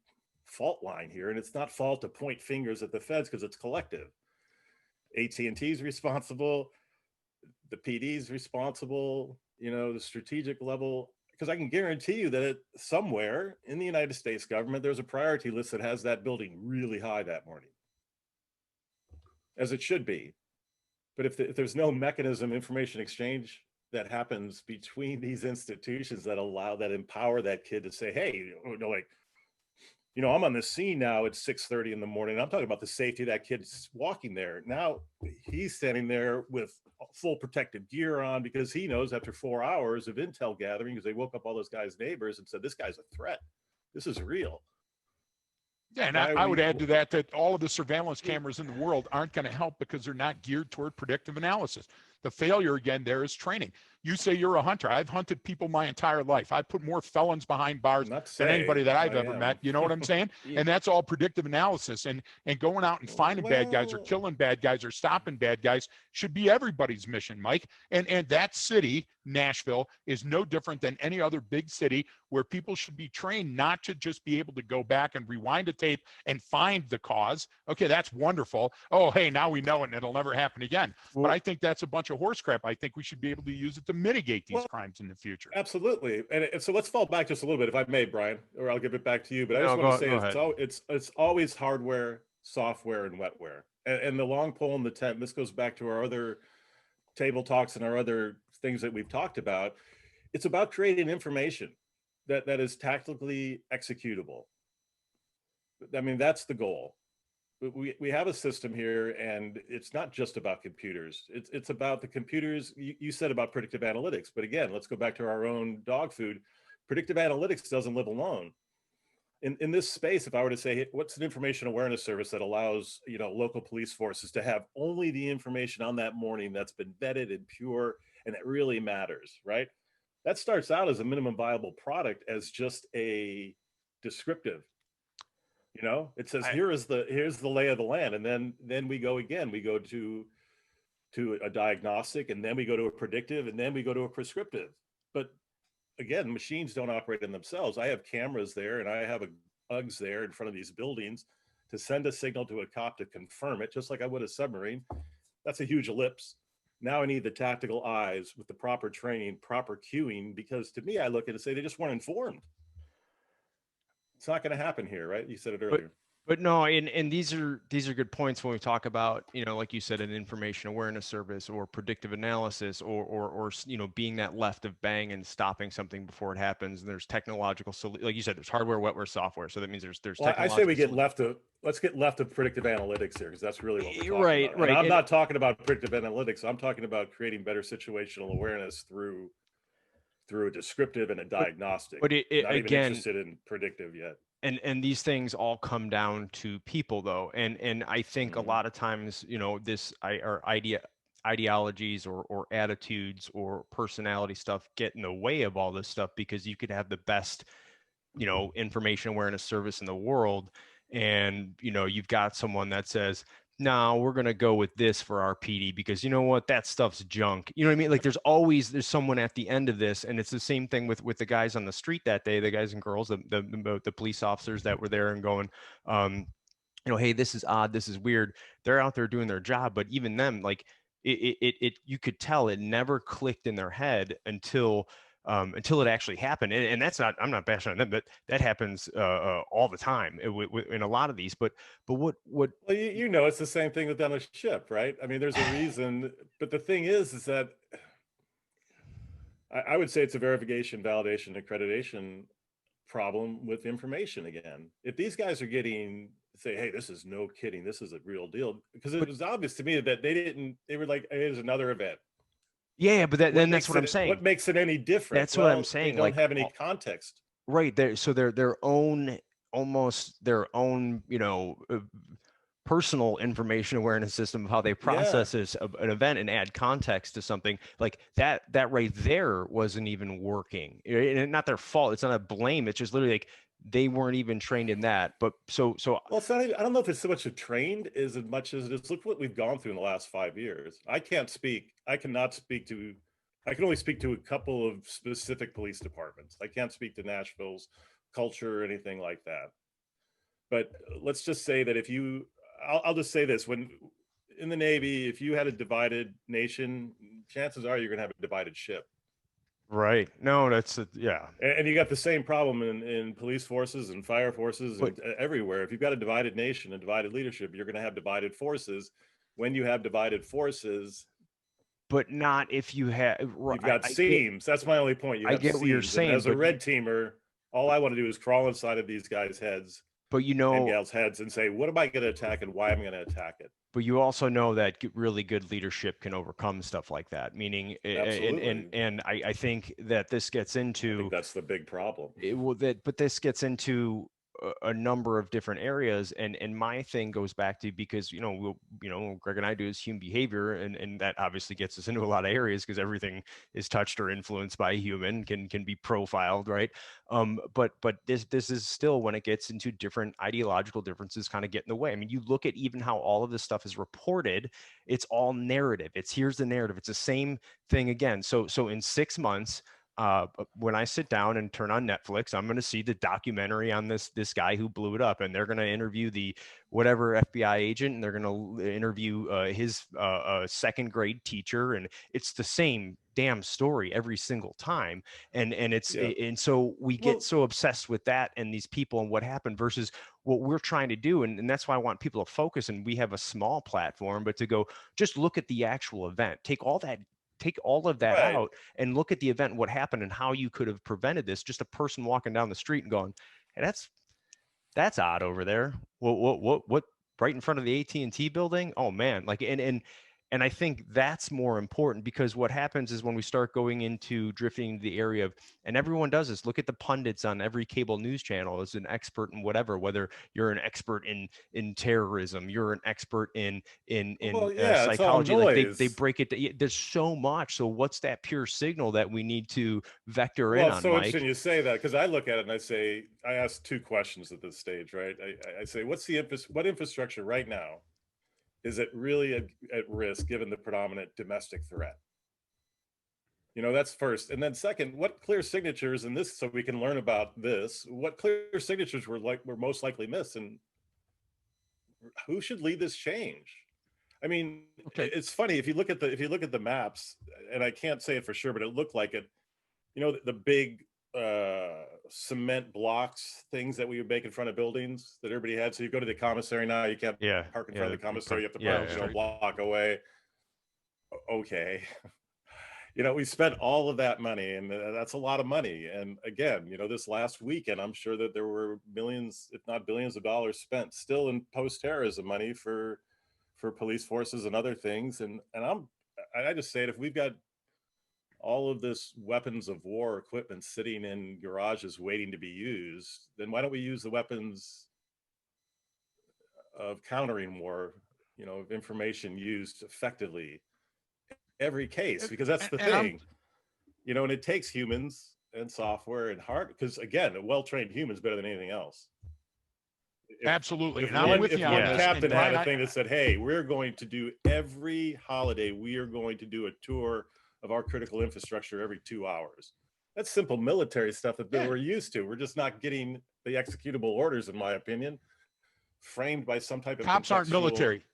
Speaker 2: fault line here, and it's not fault to point fingers at the feds because it's collective. AT&T is responsible, the PD is responsible, the strategic level, because I can guarantee you that somewhere in the United States government, there's a priority list that has that building really high that morning, as it should be. But if there's no mechanism, information exchange that happens between these institutions that empower that kid to say, hey, I'm on the scene now at 6:30 in the morning. I'm talking about the safety of that kid walking there. Now he's standing there with full protective gear on, because he knows after 4 hours of intel gathering, because they woke up all those guys' neighbors and said, this guy's a threat. This is real.
Speaker 3: Yeah, and I would add to that all of the surveillance cameras in the world aren't going to help, because they're not geared toward predictive analysis. The failure, again, there is training. You say you're a hunter. I've hunted people my entire life. I put more felons behind bars than anybody that I've ever met. You know what I'm saying?
Speaker 2: Yeah.
Speaker 3: And that's all predictive analysis. And going out and finding bad guys or killing bad guys or stopping bad guys should be everybody's mission, Mike. And that city, Nashville, is no different than any other big city where people should be trained not to just be able to go back and rewind a tape and find the cause. Okay, that's wonderful. Oh, hey, now we know it and it'll never happen again. But I think that's a bunch of horse crap. I think we should be able to use it to mitigate these
Speaker 2: Well,
Speaker 3: crimes in the future.
Speaker 2: absolutely. And so let's fall back just a little bit, if I may, Brian, or I'll give it back to you. But I just
Speaker 1: No,
Speaker 2: want to say
Speaker 1: go ahead.
Speaker 2: it's always hardware, software, and wetware. And the long pole in the tent, this goes back to our other table talks and our other things that we've talked about. It's about creating information that is tactically executable. I mean, that's the goal. We have a system here, and it's not just about computers. It's about the computers. You said about predictive analytics, but again, let's go back to our own dog food. Predictive analytics doesn't live alone. In this space, if I were to say, hey, what's an information awareness service that allows, you know, local police forces to have only the information on that morning that's been vetted and pure and that really matters, right? That starts out as a minimum viable product, as just a descriptive. You know, it says here's the lay of the land, and then we go again. We go to a diagnostic, and then we go to a predictive, and then we go to a prescriptive. But again, machines don't operate in themselves. I have cameras there, and I have UGs there in front of these buildings to send a signal to a cop to confirm it, just like I would a submarine. That's a huge ellipse. Now I need the tactical eyes with the proper training, proper cueing, because to me, I look at it and say they just weren't informed. It's not going to happen here, right? You said it earlier.
Speaker 1: But no, and these are good points when we talk about, you know, like you said, an information awareness service or predictive analysis or you know, being that left of bang and stopping something before it happens. And there's technological, like you said, there's hardware, wetware, software. So that means there's
Speaker 2: well, I say we get
Speaker 1: technological
Speaker 2: let's get left of predictive analytics here, because that's really what we're talking
Speaker 1: Right,
Speaker 2: about.
Speaker 1: right.
Speaker 2: And I'm not talking about predictive analytics. I'm talking about creating better situational awareness through a descriptive and a diagnostic.
Speaker 1: But it
Speaker 2: not even
Speaker 1: again,
Speaker 2: interested in predictive yet.
Speaker 1: and these things all come down to people, though, and I think a lot of times, you know, ideologies or attitudes or personality stuff get in the way of all this stuff, because you could have the best, you know, information awareness service in the world, and you know, you've got someone that says, no, we're going to go with this for our PD because you know what, that stuff's junk. You know what I mean? Like there's someone at the end of this, and it's the same thing with the guys on the street that day, the guys and girls, the police officers that were there and going, you know, hey, this is odd, this is weird. They're out there doing their job, but even them, like it you could tell it never clicked in their head until it actually happened. And that's not, I'm not bashing on them, but that happens all the time in a lot of these. But what
Speaker 2: well, you know, it's the same thing with on a ship, right? I mean, there's a reason, but the thing is that I would say it's a verification, validation, accreditation problem with information again. If these guys are getting, say, hey, this is no kidding, this is a real deal, because it was obvious to me that they were like, hey, here's another event.
Speaker 1: Yeah, but then that's what I'm saying.
Speaker 2: What makes it any different?
Speaker 1: That's what I'm saying.
Speaker 2: They don't have any context.
Speaker 1: Right there. So their own, almost their own, you know, personal information awareness system of how they process this an event and add context to something like that right there wasn't even working. And not their fault. It's not a blame. It's just literally like they weren't even trained in that. But so
Speaker 2: well, it's not even, I don't know if it's so much of trained as much as it is, look what we've gone through in the last 5 years. I can only speak to a couple of specific police departments. I can't speak to Nashville's culture or anything like that. But let's just say that I'll just say this, when in the Navy, if you had a divided nation, chances are you're going to have a divided ship.
Speaker 1: Right. No, yeah.
Speaker 2: And you got the same problem in police forces and fire forces and everywhere. If you've got a divided nation and divided leadership, you're going to have divided forces. When you have divided forces,
Speaker 1: but not if you have.
Speaker 2: You've got seams. That's my only point.
Speaker 1: I get what you're saying.
Speaker 2: And as a red teamer, all I want to do is crawl inside of these guys' heads,
Speaker 1: but you know,
Speaker 2: and gals' heads, and say, what am I going to attack and why am I going to attack it?
Speaker 1: But you also know that really good leadership can overcome stuff like that. Meaning, and I think that this gets into.
Speaker 2: I think that's the big problem.
Speaker 1: But this gets into a number of different areas, and my thing goes back to, because you know Greg and I do is human behavior, and that obviously gets us into a lot of areas because everything is touched or influenced by a human, can be profiled, right? But this is still, when it gets into different ideological differences, kind of get in the way. I mean, you look at even how all of this stuff is reported, it's all narrative. Here's the narrative. It's the same thing again. So in 6 months, when I sit down and turn on Netflix, I'm going to see the documentary on this guy who blew it up, and they're going to interview the whatever FBI agent, and they're going to interview his second grade teacher, and it's the same damn story every single time. And so we get so obsessed with that and these people and what happened versus what we're trying to do. And that's why I want people to focus, and we have a small platform, but to go just look at the actual event, take all of that out and look at the event, what happened and how you could have prevented this. Just a person walking down the street and going, hey, that's odd over there. What right in front of the AT&T building? Oh man. Like, and I think that's more important, because what happens is when we start going into drifting the area of, and everyone does this, look at the pundits on every cable news channel as an expert in whatever, whether you're an expert in terrorism, you're an expert in psychology, like they break it. There's so much. So what's that pure signal that we need to vector in on,
Speaker 2: so
Speaker 1: Mike?
Speaker 2: interesting you say that, because I look at it and I ask two questions at this stage, right? I say, what infrastructure right now is it really at risk given the predominant domestic threat? That's first. And then second, what clear signatures in this, so we can learn about this, what clear signatures were most likely missed, and who should lead this change? I mean, it's funny, if you look at the maps, and I can't say it for sure, but it looked like it, the big cement blocks things that we would make in front of buildings that everybody had. So you go to the commissary now, you can't park in front of the commissary, you have to park a block away. Okay. We spent all of that money, and that's a lot of money. And again, this last weekend, I'm sure that there were millions, if not billions of dollars spent still in post-terrorism money for police forces and other things. And I just say it, if we've got all of this weapons of war equipment sitting in garages waiting to be used, then why don't we use the weapons of countering war, of information used effectively every case? Because that's the thing, and it takes humans and software and hard, because again, a well-trained human is better than anything else.
Speaker 3: Absolutely.
Speaker 2: If one captain had a thing that said, hey, we're going to do every holiday, we are going to do a tour of our critical infrastructure every 2 hours. That's simple military stuff that we're used to. We're just not getting the executable orders, in my opinion, framed by some type of
Speaker 3: cops aren't military.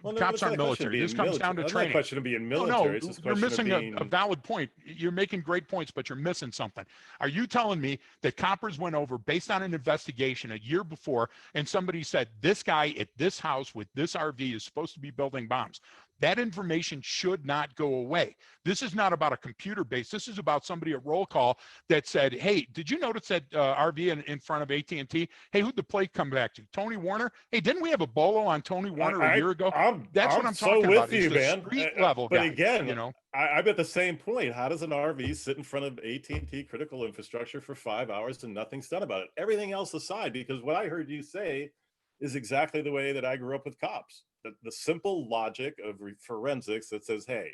Speaker 2: Well,
Speaker 3: cops aren't military. This comes down to training.
Speaker 2: It's not a question of being military.
Speaker 3: No, you're missing a valid point. You're making great points, but you're missing something. Are you telling me that coppers went over based on an investigation a year before, and somebody said this guy at this house with this RV is supposed to be building bombs? That information should not go away. This is not about a computer base. This is about somebody at roll call that said, hey, did you notice that RV in front of AT&T? Hey, who'd the plate come back to? Tony Warner? Hey, didn't we have a bolo on Tony Warner a year ago? That's what I'm talking about.
Speaker 2: It's
Speaker 3: the street level guy,
Speaker 2: again, I'm at the same point. How does an RV sit in front of AT&T critical infrastructure for 5 hours and nothing's done about it? Everything else aside, because what I heard you say is exactly the way that I grew up with cops. The simple logic of forensics that says, hey,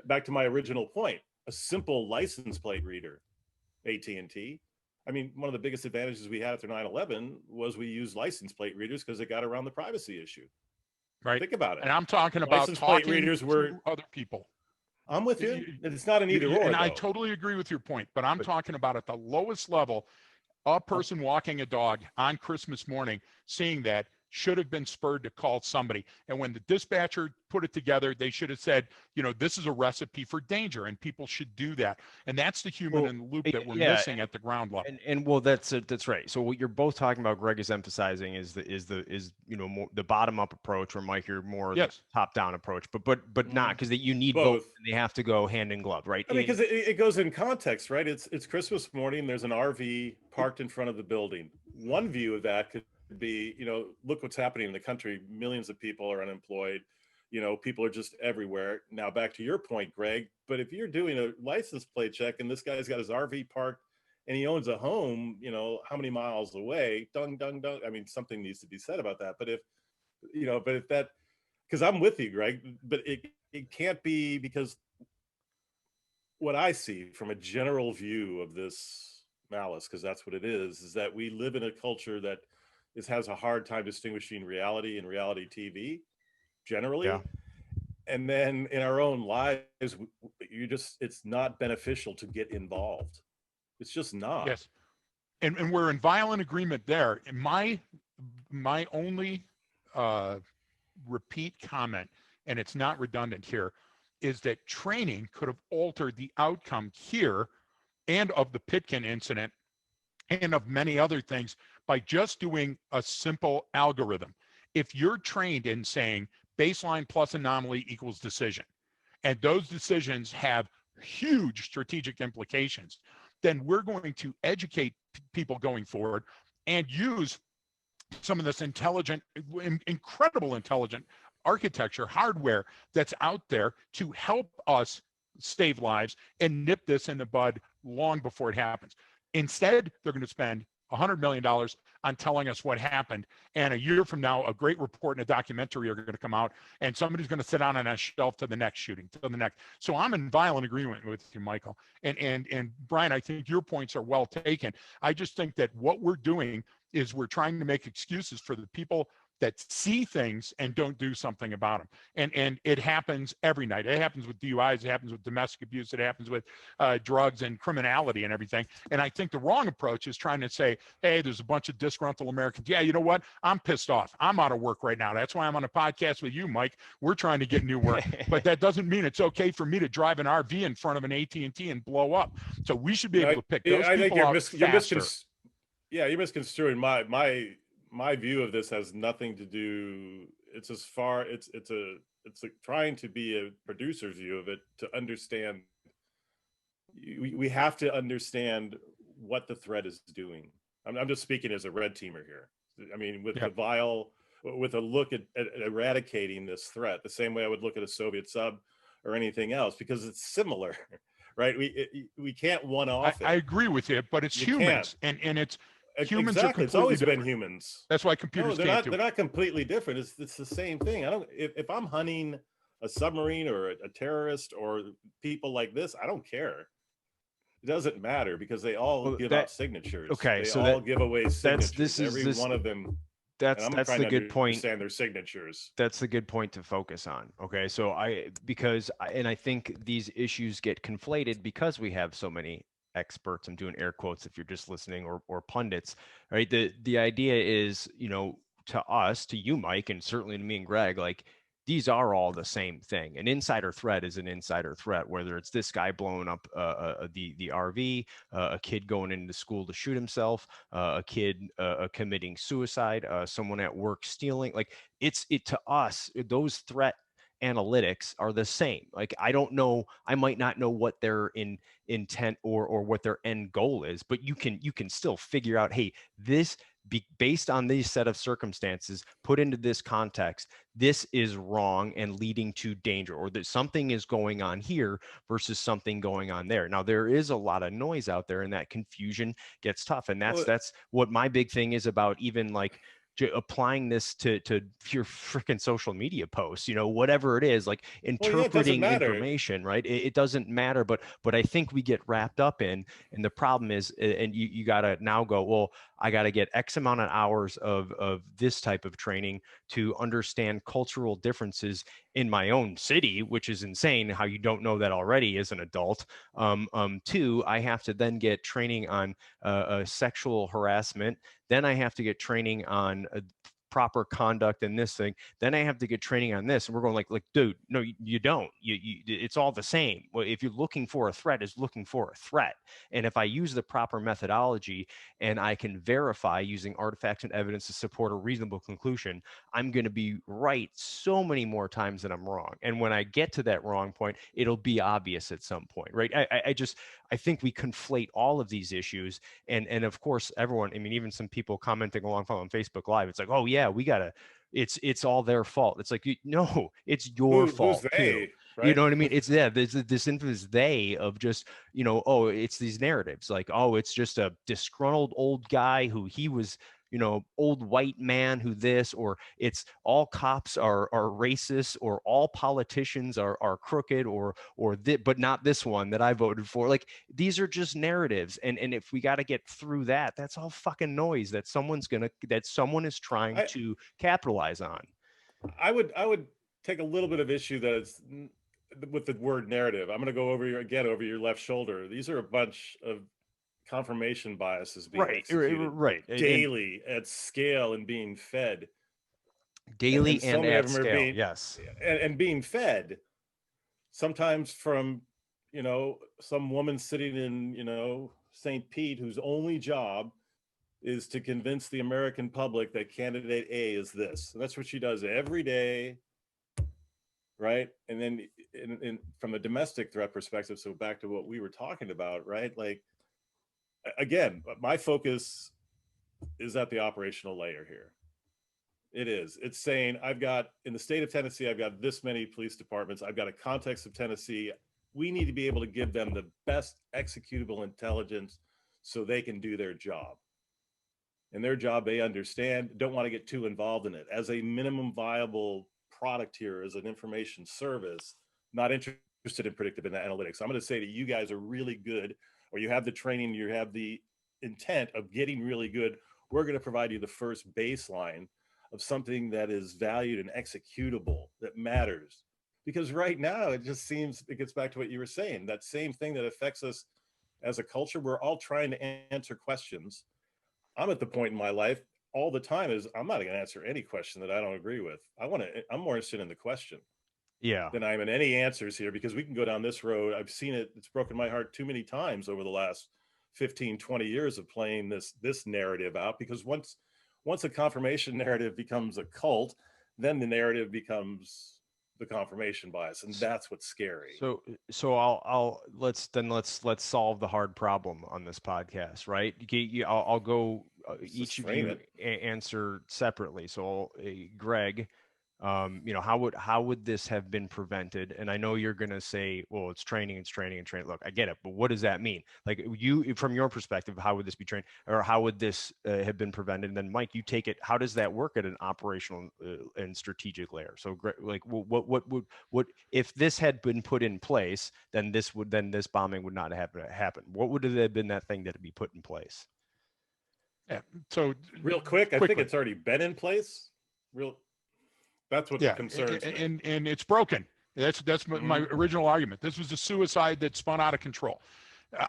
Speaker 2: back to my original point, a simple license plate reader, AT&T. I mean, one of the biggest advantages we had after 9/11 was we used license plate readers because it got around the privacy issue.
Speaker 3: Right.
Speaker 2: Think about it.
Speaker 3: And I'm talking about license plate readers were other people.
Speaker 2: I'm with you. It's not an either or.
Speaker 3: And I totally agree with your point, but I'm talking about at the lowest level, a person walking a dog on Christmas morning, seeing that should have been spurred to call somebody. And when the dispatcher put it together, they should have said, this is a recipe for danger, and people should do that. And that's the human in the loop that we're missing at the ground level.
Speaker 1: And that's right. So what you're both talking about, Greg is emphasizing is more the bottom up approach, or Mike, you're more the top down approach, but not, because you need both, and they have to go hand in glove, right?
Speaker 2: I mean, because it goes in context, right? It's Christmas morning. There's an RV parked in front of the building. One view of that could be, look what's happening in the country. Millions of people are unemployed. People are just everywhere. Now, back to your point, Greg, but if you're doing a license plate check and this guy's got his RV parked and he owns a home, how many miles away, dung. I mean, something needs to be said about that. But if that, because I'm with you, Greg, but it can't be, because what I see from a general view of this malice, because that's what it is that we live in a culture that has a hard time distinguishing reality and reality TV generally. and then in our own lives, it's not beneficial to get involved. It's just not.
Speaker 3: Yes. And we're in violent agreement there. And my only repeat comment, and it's not redundant here, is that training could have altered the outcome here and of the Pitkin incident and of many other things by just doing a simple algorithm. If you're trained in saying baseline plus anomaly equals decision, and those decisions have huge strategic implications, then we're going to educate people going forward and use some of this intelligent, incredible intelligent architecture, hardware that's out there to help us save lives and nip this in the bud long before it happens. Instead, they're going to spend $100 million on telling us what happened. And a year from now, a great report and a documentary are going to come out, and somebody's going to sit down on a shelf to the next shooting, to the next. So I'm in violent agreement with you, Michael. And Brian, I think your points are well taken. I just think that what we're doing is we're trying to make excuses for the people that see things and don't do something about them. And it happens every night. It happens with DUIs, it happens with domestic abuse, it happens with drugs and criminality and everything. And I think the wrong approach is trying to say, hey, there's a bunch of disgruntled Americans. Yeah, you know what? I'm pissed off. I'm out of work right now. That's why I'm on a podcast with you, Mike. We're trying to get new work. But that doesn't mean it's okay for me to drive an RV in front of an AT&T and blow up. So we should be able to pick those people up faster.
Speaker 2: You're misconstruing my view of this. Has nothing to do. It's as far it's trying to be a producer's view of it, to understand. We have to understand what the threat is doing. I'm just speaking as a red teamer here. I mean, with a look at eradicating this threat, the same way I would look at a Soviet sub or anything else, because it's similar, right? We can't one off it.
Speaker 3: I agree with you, but it's humans, and it's humans
Speaker 2: exactly.
Speaker 3: are
Speaker 2: it's always
Speaker 3: different.
Speaker 2: been humans.
Speaker 3: That's why computers can't do it.
Speaker 2: They're not completely different. It's the same thing. If I'm hunting a submarine or a terrorist or people like this, I don't care. It doesn't matter, because they all give out signatures.
Speaker 1: Okay,
Speaker 2: they all give away signatures. Every one of them.
Speaker 1: That's the good point.
Speaker 2: Understand their signatures.
Speaker 1: That's the good point to focus on. Okay, so I think these issues get conflated because we have so many experts. I'm doing air quotes if you're just listening, or pundits, right? The idea is, to us, to you, Mike, and certainly to me and Greg, like, these are all the same thing. An insider threat is an insider threat, whether it's this guy blowing up the RV, a kid going into school to shoot himself, a kid committing suicide, someone at work stealing. Like, to us, those threat analytics are the same. Like, I don't know, I might not know what their intent or what their end goal is, but you can still figure out, hey, this, based on these set of circumstances, put into this context, this is wrong and leading to danger, or that something is going on here versus something going on there. Now, there is a lot of noise out there, and that confusion gets tough. And that's what my big thing is about, even like applying this to your freaking social media posts, whatever it is, like interpreting information, right? It doesn't matter, but I think we get wrapped up in, and the problem is, and you gotta now go, well, I gotta get X amount of hours of this type of training to understand cultural differences in my own city, which is insane how you don't know that already as an adult. Two, I have to then get training on sexual harassment. Then I have to get training on proper conduct in this thing. Then I have to get training on this. And we're going like, dude, no, you don't. It's all the same. Well, if you're looking for a threat, it's looking for a threat. And if I use the proper methodology and I can verify using artifacts and evidence to support a reasonable conclusion, I'm going to be right so many more times than I'm wrong. And when I get to that wrong point, it'll be obvious at some point, right? I think we conflate all of these issues. And of course, everyone, I mean, even some people commenting along on Facebook Live, it's like, oh yeah, we gotta, it's all their fault. It's like, no, it's your fault too. Right? You know what I mean? It's this infamous they of just, oh, it's these narratives like, oh, it's just a disgruntled old guy who he was, old white man who this, or it's all cops are racist, or all politicians are crooked, but not this one that I voted for. Like, these are just narratives. And if we got to get through that, that's all fucking noise that someone is trying to capitalize on.
Speaker 2: I would take a little bit of issue that it's with the word narrative. I'm going to go over your left shoulder. These are a bunch of confirmation biases being executed
Speaker 1: right,
Speaker 2: daily at scale and being fed.
Speaker 1: daily
Speaker 2: So
Speaker 1: and
Speaker 2: many
Speaker 1: at
Speaker 2: of them are
Speaker 1: scale.
Speaker 2: being
Speaker 1: Yes.
Speaker 2: and being fed sometimes from, some woman sitting in, St. Pete, whose only job is to convince the American public that candidate A is this. And that's what she does every day. Right. And then from a domestic threat perspective, so back to what we were talking about, right? Like, again, my focus is at the operational layer here. It's saying in the state of Tennessee, I've got this many police departments. I've got a context of Tennessee. We need to be able to give them the best executable intelligence so they can do their job. And their job, they understand, don't want to get too involved in it. As a minimum viable product here, as an information service, not interested in predictive analytics. I'm going to say that you guys are really good, or you have the training, you have the intent of getting really good. We're going to provide you the first baseline of something that is valued and executable, that matters. Because right now, it gets back to what you were saying, that same thing that affects us as a culture. We're all trying to answer questions. I'm at the point in my life all the time is I'm not going to answer any question that I don't agree with. I'm more interested in the question than I'm in any answers here, because we can go down this road. I've seen it. It's broken my heart too many times over the last 15, 20 years of playing this narrative out, because once a confirmation narrative becomes a cult, then the narrative becomes the confirmation bias, and that's what's scary.
Speaker 1: So let's solve the hard problem on this podcast, right? I'll go each of you answer separately. So Greg, how would this have been prevented? And I know you're going to say, well, it's training. Look, I get it, but what does that mean? Like, you, from your perspective, how would this be trained, or how would this have been prevented? And then Mike, you take it, how does that work at an operational and strategic layer? So like, what if this had been put in place, then this bombing would not have happened. What would it have been, that thing that would be put in place?
Speaker 3: Yeah. So
Speaker 2: real quick, I think it's already been in place. That's what concerns me.
Speaker 3: And it's broken. That's my original argument. This was a suicide that spun out of control.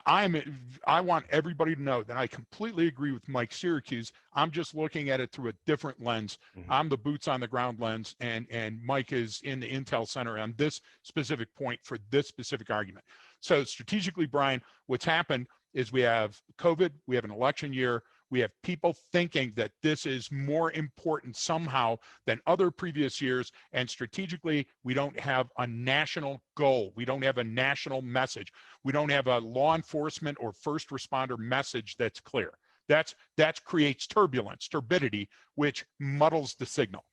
Speaker 3: I want everybody to know that I completely agree with Mike Siracuse. I'm just looking at it through a different lens. I'm the boots on the ground lens, and Mike is in the intel center on this specific point for this specific argument. So strategically, Brian, what's happened is we have COVID, we have an election year, we have people thinking that this is more important somehow than other previous years. And strategically, we don't have a national goal. We don't have a national message. We don't have a law enforcement or first responder message that's clear. That creates turbidity, which muddles the signal.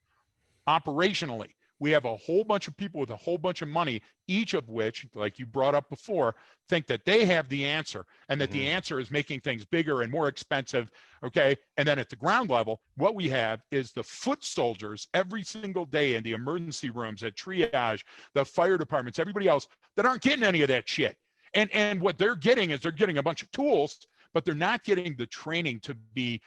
Speaker 3: Operationally, we have a whole bunch of people with a whole bunch of money, each of which, like you brought up before, think that they have the answer, and that the answer is making things bigger and more expensive, okay? And then at the ground level, what we have is the foot soldiers every single day in the emergency rooms, at triage, the fire departments, everybody else that aren't getting any of that shit. And what they're getting is they're getting a bunch of tools, but they're not getting the training to be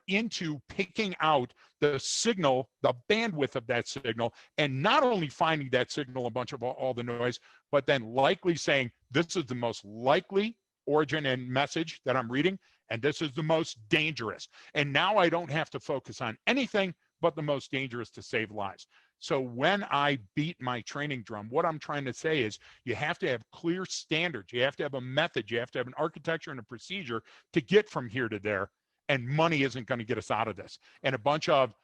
Speaker 3: into picking out the signal, the bandwidth of that signal, and not only finding that signal a bunch of all the noise, but then likely saying, this is the most likely origin and message that I'm reading, and this is the most dangerous. And now I don't have to focus on anything but the most dangerous to save lives. So when I beat my training drum, what I'm trying to say is you have to have clear standards. You have to have a method. You have to have an architecture and a procedure to get from here to there. And money isn't going to get us out of this. And a bunch of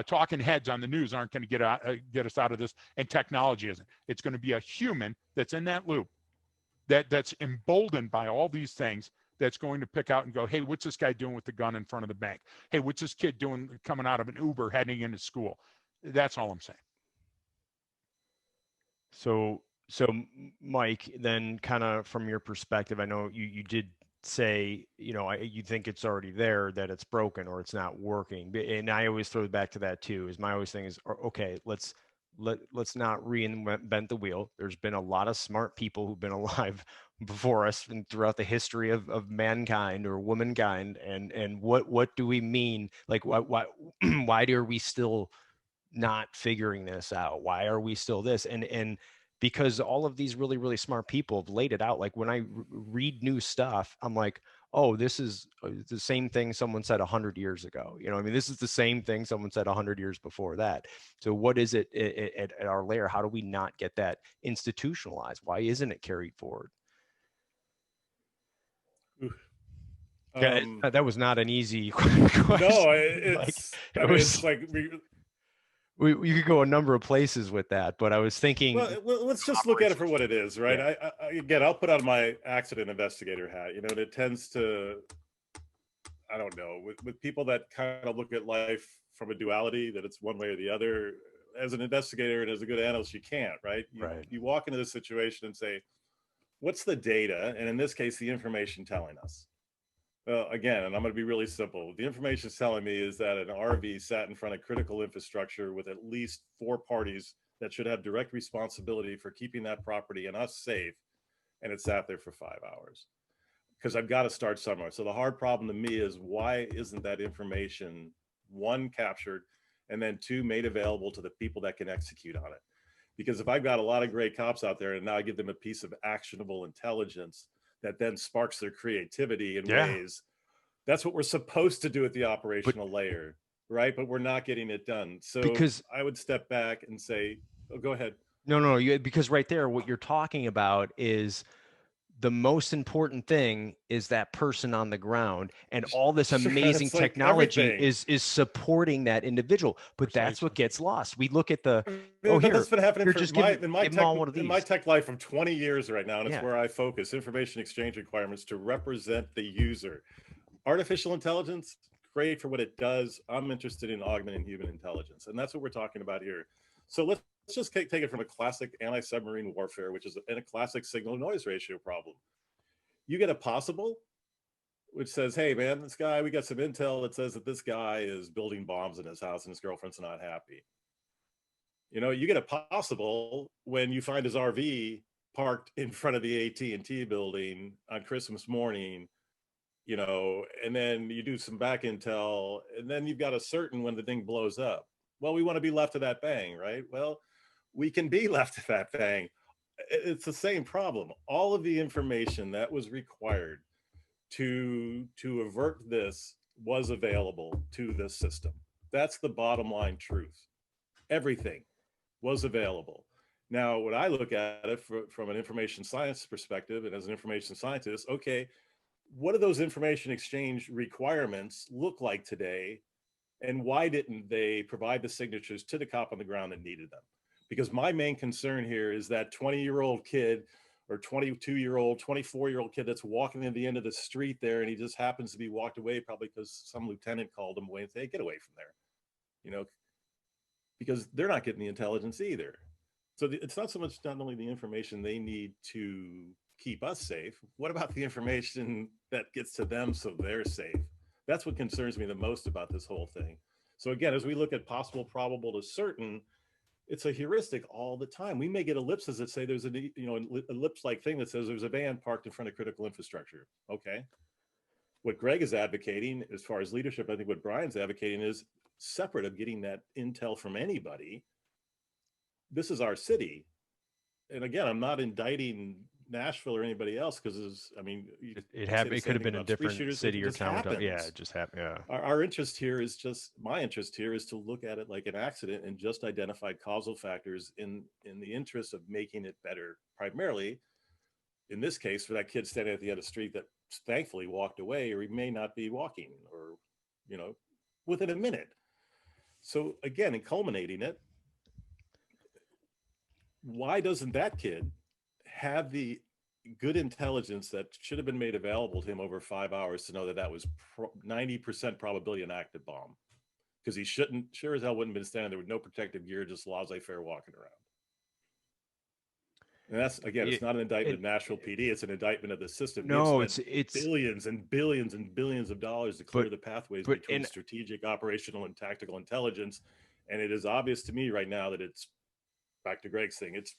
Speaker 3: talking heads on the news aren't going to get us out of this. And technology isn't. It's going to be a human that's in that loop, that's emboldened by all these things, that's going to pick out and go, hey, what's this guy doing with the gun in front of the bank? Hey, what's this kid doing coming out of an Uber heading into school? That's all I'm saying.
Speaker 1: So Mike, then kind of from your perspective, I know you did say, you think it's already there, that it's broken or it's not working. And I always throw it back to that too, is my always thing is, okay, let's not reinvent the wheel. There's been a lot of smart people who've been alive before us and throughout the history of mankind or womankind. And what do we mean? Like, why are we still not figuring this out? Why are we still this? And because all of these really, really smart people have laid it out. Like when I read new stuff, I'm like, oh, this is the same thing someone said 100 years ago. You know, I mean, this is the same thing someone said 100 years before that. So what is it at our layer? How do we not get that institutionalized? Why isn't it carried forward? Yeah,
Speaker 2: Um,
Speaker 1: that was not an easy question.
Speaker 2: no,
Speaker 1: Like
Speaker 2: it's, I
Speaker 1: it
Speaker 2: mean,
Speaker 1: was,
Speaker 2: it's like,
Speaker 1: we could go a number of places with that, but I was thinking
Speaker 2: well, let's just look at it for what it is, right?
Speaker 1: Yeah.
Speaker 2: Again, I'll put on my accident investigator hat, you know, and it tends to, I don't know, with people that kind of look at life from a duality, that it's one way or the other. As an investigator and as a good analyst, you can't, right?
Speaker 1: Right.
Speaker 2: You walk into this situation and say, what's the data? And in this case, the information telling us. Well, again, and I'm going to be really simple. The information is telling me is that an RV sat in front of critical infrastructure with at least 4 parties that should have direct responsibility for keeping that property and us safe. And it sat there for 5 hours because I've got to start somewhere. So the hard problem to me is, why isn't that information, 1, captured, and then 2, made available to the people that can execute on it? Because if I've got a lot of great cops out there and now I give them a piece of actionable intelligence that then sparks their creativity in ways, that's what we're supposed to do at the operational layer, right? But we're not getting it done. So
Speaker 1: because
Speaker 2: I would step back and say, oh, go ahead.
Speaker 1: No, because right there, what you're talking about is the most important thing is that person on the ground, and all this amazing
Speaker 2: like
Speaker 1: technology
Speaker 2: everything.
Speaker 1: is supporting that individual. But that's what gets lost. We look at the, oh, here,
Speaker 2: That's been happening for
Speaker 1: just
Speaker 2: in my tech life from 20 years right now, and it's where I focus information exchange requirements to represent the user. Artificial intelligence, great for what it does. I'm interested in augmenting human intelligence, and that's what we're talking about here. So let's just take it from a classic anti-submarine warfare, which is a classic signal noise ratio problem. You get a possible, which says, hey man, this guy, we got some intel that says that this guy is building bombs in his house and his girlfriend's not happy. You know, you get a possible when you find his RV parked in front of the AT&T building on Christmas morning, you know, and then you do some back intel, and then you've got a certain when the thing blows up. Well, we want to be left of that bang, right? Well, we can be left of that bang. It's the same problem. All of the information that was required to avert this was available to this system. That's the bottom line truth. Everything was available. Now, when I look at it from an information science perspective, and as an information scientist, okay, what do those information exchange requirements look like today? And why didn't they provide the signatures to the cop on the ground that needed them? Because my main concern here is that 20-year-old kid or 22-year-old, 24-year-old kid that's walking in the end of the street there, and he just happens to be walked away probably because some lieutenant called him away and said, hey, get away from there, you know, because they're not getting the intelligence either. So it's not so much not only the information they need to keep us safe, what about the information that gets to them so they're safe? That's what concerns me the most about this whole thing. So again, as we look at possible, probable to certain, it's a heuristic all the time. We may get ellipses that say there's a, you know, an ellipse-like thing that says there's a van parked in front of critical infrastructure. Okay. What Greg is advocating as far as leadership, I think what Brian's advocating is separate of getting that intel from anybody. This is our city. And again, I'm not indicting Nashville or anybody else because, I mean,
Speaker 1: it could have been a different city or town. Yeah, it just happened. Yeah.
Speaker 2: Our interest here is just, my interest here is to look at it like an accident and just identify causal factors in the interest of making it better. Primarily, in this case, for that kid standing at the end of the street that thankfully walked away, or he may not be walking, or, you know, within a minute. So again, in culminating it, why doesn't that kid have the good intelligence that should have been made available to him over 5 hours to know that that was 90% probability an active bomb? Because he shouldn't, sure as hell wouldn't have been standing there with no protective gear, just laissez-faire walking around. And that's, again, it's not an indictment of Nashville PD, it's an indictment of the system.
Speaker 1: No, it's
Speaker 2: billions and billions and billions of dollars to clear the pathways between strategic, operational, and tactical intelligence. And it is obvious to me right now that it's, back to Greg's thing, it's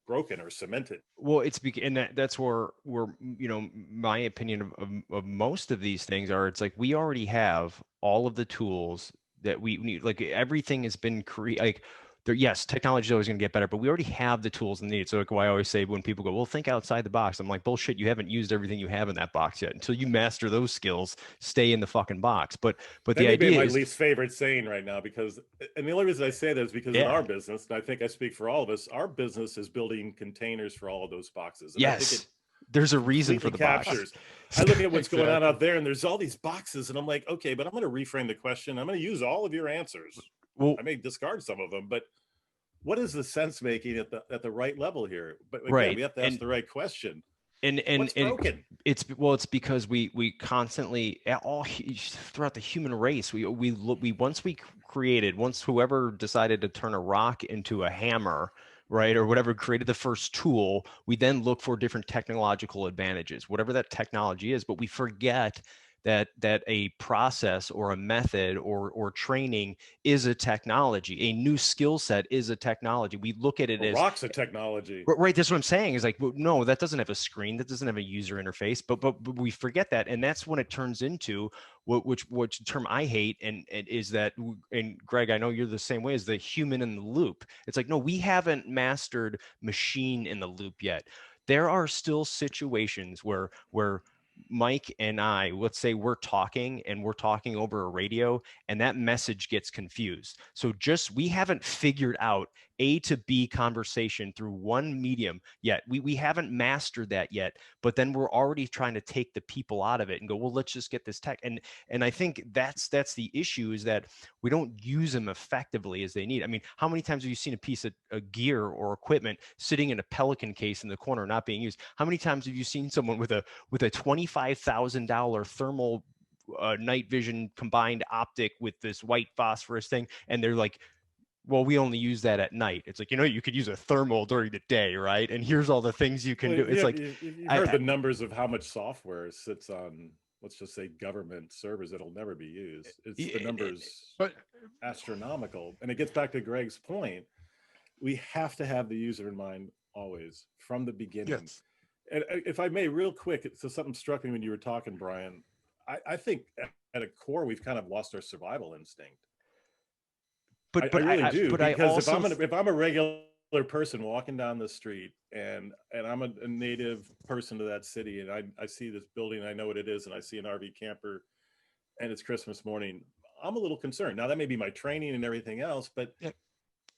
Speaker 2: broken or cemented.
Speaker 1: Well, it's and that's where you know, my opinion of most of these things are, it's like we already have all of the tools that we need. Like everything has been created. Like yes, technology is always going to get better, but we already have the tools needed. So like why I always say when people go, well, think outside the box. I'm like, bullshit. You haven't used everything you have in that box yet. Until you master those skills, stay in the fucking box. But
Speaker 2: That
Speaker 1: the
Speaker 2: may be
Speaker 1: idea
Speaker 2: my
Speaker 1: is,
Speaker 2: least favorite saying right now, because, and the only reason I say that is because in
Speaker 1: yeah,
Speaker 2: our business, and I think I speak for all of us, our business is building containers for all of those boxes. And I think
Speaker 1: yes,
Speaker 2: it
Speaker 1: there's a reason for
Speaker 2: completely
Speaker 1: the box.
Speaker 2: captures. I look at what's going on
Speaker 3: Exactly.
Speaker 2: out there, and there's all these boxes, and I'm like, okay, but I'm going to reframe the question. I'm going to use all of your answers.
Speaker 1: Well,
Speaker 2: I may discard some of them, but what is the sense making at the right level here? But again,
Speaker 1: right.
Speaker 2: we have to ask the right question.
Speaker 1: And
Speaker 2: What's broken?
Speaker 1: it's because we constantly throughout the human race we once we created, once whoever decided to turn a rock into a hammer, right, or whatever created the first tool, we then look for different technological advantages, whatever that technology is, but we forget that a process or a method or training is a technology. A new skill set is a technology. We look at it
Speaker 2: Well,
Speaker 1: as
Speaker 2: rocks of technology.
Speaker 1: right. That's what I'm saying is like, well, no, that doesn't have a screen. That doesn't have a user interface. But we forget that, and that's when it turns into which term I hate, and is that. And Greg, I know you're the same way, as the human in the loop. It's like, no, we haven't mastered machine in the loop yet. There are still situations where Mike and I, let's say we're talking over a radio, and that message gets confused. So we haven't figured out A to B conversation through one medium yet. We haven't mastered that yet, but then we're already trying to take the people out of it and go, well, let's just get this tech. And I think that's the issue, is that we don't use them effectively as they need. I mean, how many times have you seen a piece of gear or equipment sitting in a Pelican case in the corner not being used? How many times have you seen someone with a $25,000 thermal night vision combined optic with this white phosphorus thing, and they're like, well, we only use that at night. It's like, you could use a thermal during the day, right? And here's all the things you can
Speaker 2: Well,
Speaker 1: do. It's
Speaker 2: yeah,
Speaker 1: like,
Speaker 2: you've heard the numbers of how much software sits on, let's just say, government servers that'll never be used. It's the numbers
Speaker 3: But
Speaker 2: astronomical, and it gets back to Greg's point. We have to have the user in mind always from the beginning.
Speaker 3: yes,
Speaker 2: And if I may, real quick, so something struck me when you were talking, Brian. I think at a core, we've kind of lost our survival instinct. I really do,
Speaker 1: but I
Speaker 2: because
Speaker 1: also,
Speaker 2: if I'm a regular person walking down the street, and I'm a native person to that city, and I see this building, I know what it is, and I see an RV camper, and it's Christmas morning, I'm a little concerned. Now that may be my training and everything else, but
Speaker 3: yeah,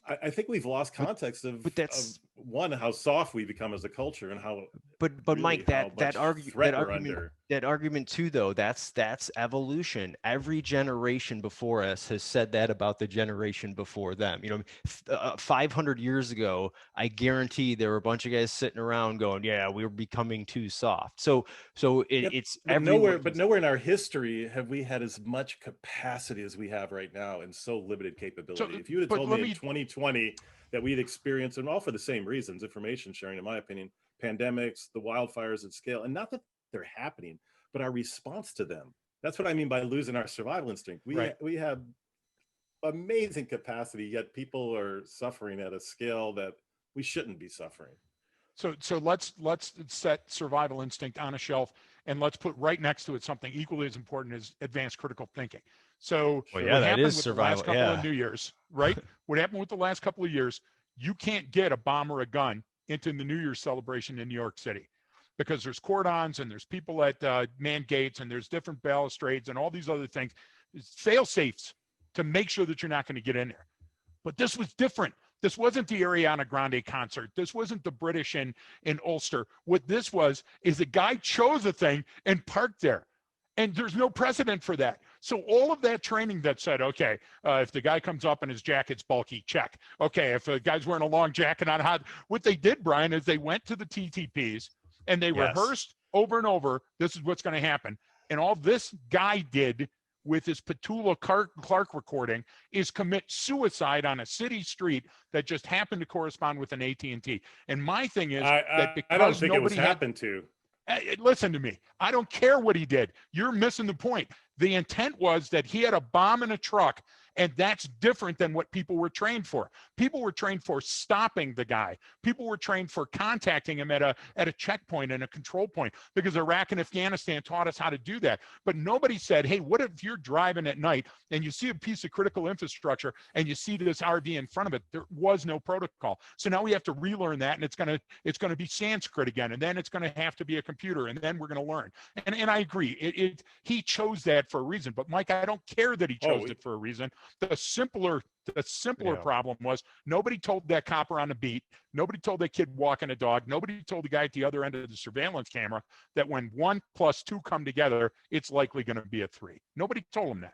Speaker 2: I think we've lost context
Speaker 1: but
Speaker 2: of
Speaker 1: that's,
Speaker 2: one, how soft we become as a culture, and how
Speaker 1: but
Speaker 2: really
Speaker 1: Mike,
Speaker 2: how much threat we're under.
Speaker 1: that argument too, though, that's evolution. Every generation before us has said that about the generation before them. 500 years ago, I guarantee there were a bunch of guys sitting around going, yeah, we're becoming too soft. So
Speaker 2: Yep.
Speaker 1: it's
Speaker 2: But
Speaker 1: everyone.
Speaker 2: nowhere in our history have we had as much capacity as we have right now, and so limited capability. If you would have
Speaker 3: but
Speaker 2: told
Speaker 3: let
Speaker 2: me in
Speaker 3: me
Speaker 2: 2020 that we'd experienced, and all for the same reasons, information sharing, in my opinion, pandemics, the wildfires at scale, and not that they're happening, but our response to them. That's what I mean by losing our survival instinct.
Speaker 3: right.
Speaker 2: We have amazing capacity, yet people are suffering at a scale that we shouldn't be suffering.
Speaker 3: So let's set survival instinct on a shelf, and let's put right next to it something equally as important as advanced critical thinking. So
Speaker 1: Well,
Speaker 2: Sure.
Speaker 1: yeah,
Speaker 3: what
Speaker 1: that
Speaker 3: happened
Speaker 1: is
Speaker 3: with the last
Speaker 1: survival.
Speaker 3: couple of
Speaker 1: Yeah.
Speaker 3: New Year's, right? What happened with the last couple of years, you can't get a bomb or a gun into the New Year's celebration in New York City, because there's cordons and there's people at man gates, and there's different balustrades and all these other things, fail safes to make sure that you're not going to get in there. But this was different. This wasn't the Ariana Grande concert. This wasn't the British in Ulster. What this was is the guy chose a thing and parked there. And there's no precedent for that. So all of that training that said, okay, if the guy comes up and his jacket's bulky, check. Okay, if a guy's wearing a long jacket on hot, what they did, Brian, is they went to the TTPs and they
Speaker 1: Yes.
Speaker 3: rehearsed over and over, this is what's going to happen. And all this guy did with his Petula Clark recording is commit suicide on a city street that just happened to correspond with an AT&T. And my thing is that because
Speaker 2: I don't think it was
Speaker 3: nobody had
Speaker 2: happened to.
Speaker 3: Listen to me. I don't care what he did. You're missing the point. The intent was that he had a bomb in a truck, And that's different than what people were trained for. People were trained for stopping the guy. People were trained for contacting him at a checkpoint and a control point, because Iraq and Afghanistan taught us how to do that. But nobody said, hey, what if you're driving at night and you see a piece of critical infrastructure and you see this RV in front of it? There was no protocol. So now we have to relearn that, and it's going to be Sanskrit again, and then it's going to have to be a computer, and then we're going to learn. And I agree, he chose that for a reason. But Mike, I don't care that he chose it for a reason. The simpler problem was nobody told that copper on the beat, nobody told that kid walking a dog, nobody told the guy at the other end of the surveillance camera that when 1 + 2 come together, it's likely going to be a 3. Nobody told him that.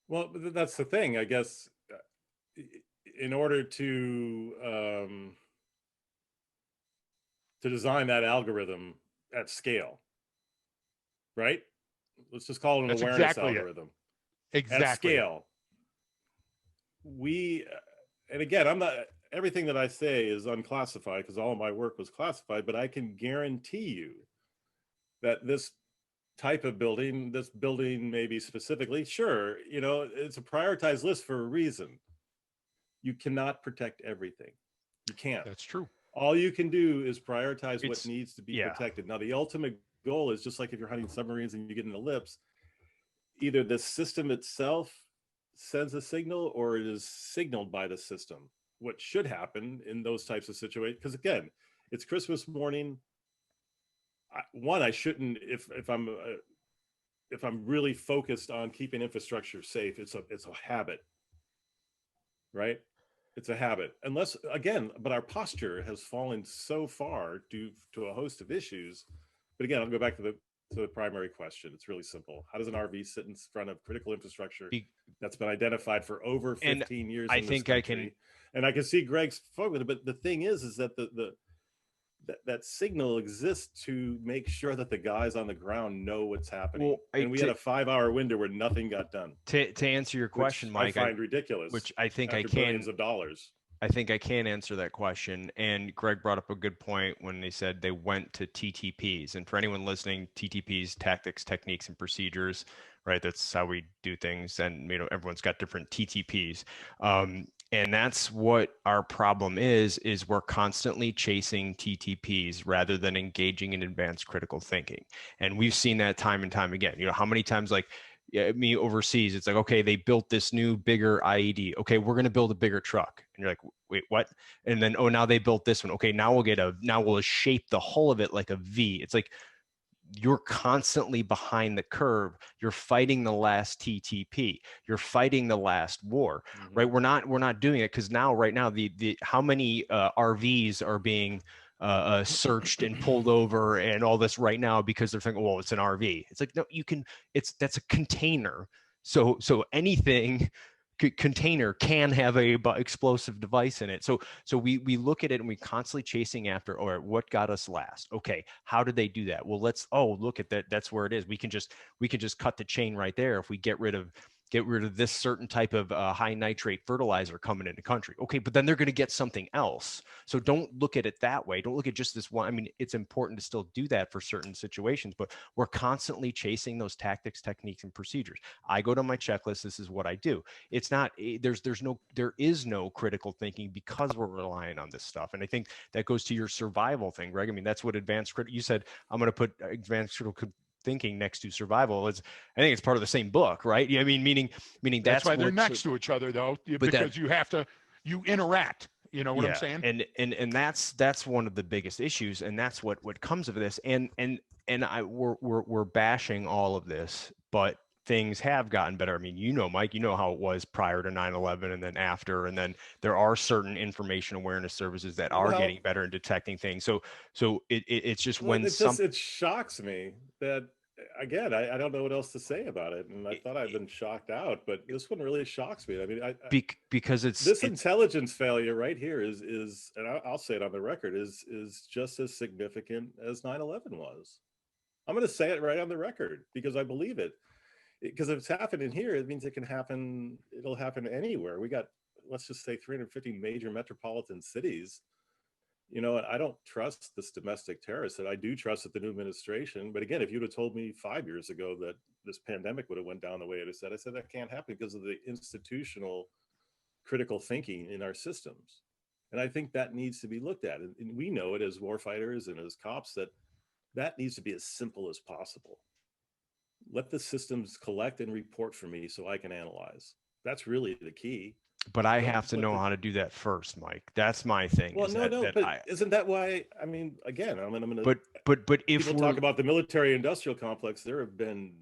Speaker 2: Well, that's the thing, I guess. In order to design that algorithm at scale, right? Let's just call it an awareness algorithm.
Speaker 3: Exactly.
Speaker 2: At scale. And again, I'm not, everything that I say is unclassified because all of my work was classified, but I can guarantee you that this type of building, this building maybe specifically, sure, it's a prioritized list for a reason. You cannot protect everything. You can't.
Speaker 3: That's true.
Speaker 2: All you can do is prioritize what needs to be protected. Now, the ultimate goal is just like if you're hunting submarines and you get an ellipse, either the system itself sends a signal or it is signaled by the system. What should happen in those types of situations, because again, it's Christmas morning. I shouldn't, if I'm really focused on keeping infrastructure safe, it's a habit, right? It's a habit. Unless, again, but our posture has fallen so far due to a host of issues. But again, I'll go back to the primary question. It's really simple. How does an RV sit in front of critical infrastructure that's been identified for over 15 years?
Speaker 1: I think I can,
Speaker 2: and I can see Greg's focus. But the thing is that that signal exists to make sure that the guys on the ground know what's happening. Well, and we had a 5-hour window where nothing got done.
Speaker 1: To answer your question, Mike,
Speaker 2: I find ridiculous.
Speaker 1: Which I think I can.
Speaker 2: Billions of dollars.
Speaker 1: I think I can answer that question. And Greg brought up a good point when they said they went to TTPs. And for anyone listening, TTPs, tactics, techniques, and procedures, right? That's how we do things. And, everyone's got different TTPs. And that's what our problem is we're constantly chasing TTPs rather than engaging in advanced critical thinking. And we've seen that time and time again. How many times, like, me overseas, it's like, okay, they built this new bigger IED. Okay, we're going to build a bigger truck. And you're like, wait, what? And then, now they built this one. Okay, now we'll shape the whole of it like a V. It's like, you're constantly behind the curve. You're fighting the last TTP. You're fighting the last war, right? We're not doing it because right now, the how many RVs are being searched and pulled over and all this right now because they're thinking, well, it's an RV. It's like, no, that's a container. So anything container can have a explosive device in it. So we look at it and we constantly chasing after, all right, what got us last? Okay, how did they do that? Well, look at that. That's where it is. We can just cut the chain right there if we get rid of this certain type of high nitrate fertilizer coming into the country. Okay, but then they're going to get something else. So don't look at it that way. Don't look at just this one. I mean, it's important to still do that for certain situations, but we're constantly chasing those tactics, techniques, and procedures. I go to my checklist. This is what I do. It's not, there is no critical thinking because we're relying on this stuff. And I think that goes to your survival thing, Greg. I mean, that's what you said, I'm going to put advanced critical thinking next to survival. I think it's part of the same book, right? I mean, meaning
Speaker 3: that's why they're next to each other, though, because you interact. You know what I'm saying?
Speaker 1: And that's one of the biggest issues, and that's what comes of this. And we're bashing all of this, but things have gotten better. I mean, Mike, how it was prior to 9/11 and then after, and then there are certain information awareness services that are getting better in detecting things. So it's just
Speaker 2: it shocks me that, again, I don't know what else to say about it. And I thought I'd been shocked out, but this one really shocks me. I mean,
Speaker 1: because
Speaker 2: this intelligence failure right here is, and I'll say it on the record, is just as significant as 9/11 was. I'm going to say it right on the record because I believe it. Because if it's happening here, it means it'll happen anywhere. We got, let's just say, 350 major metropolitan cities. I don't trust this domestic terrorist. And I do trust that the new administration. But again, if you'd have told me 5 years ago that this pandemic would have went down the way it has said. I said that can't happen because of the institutional critical thinking in our systems. And I think that needs to be looked at. And we know it as warfighters and as cops that needs to be as simple as possible. Let the systems collect and report for me so I can analyze. That's really the key.
Speaker 1: But I have to know how to do that first, Mike. That's my thing.
Speaker 2: Well, but isn't that why? I mean, again, I'm going to.
Speaker 1: But if
Speaker 2: people talk about the military-industrial complex, there have been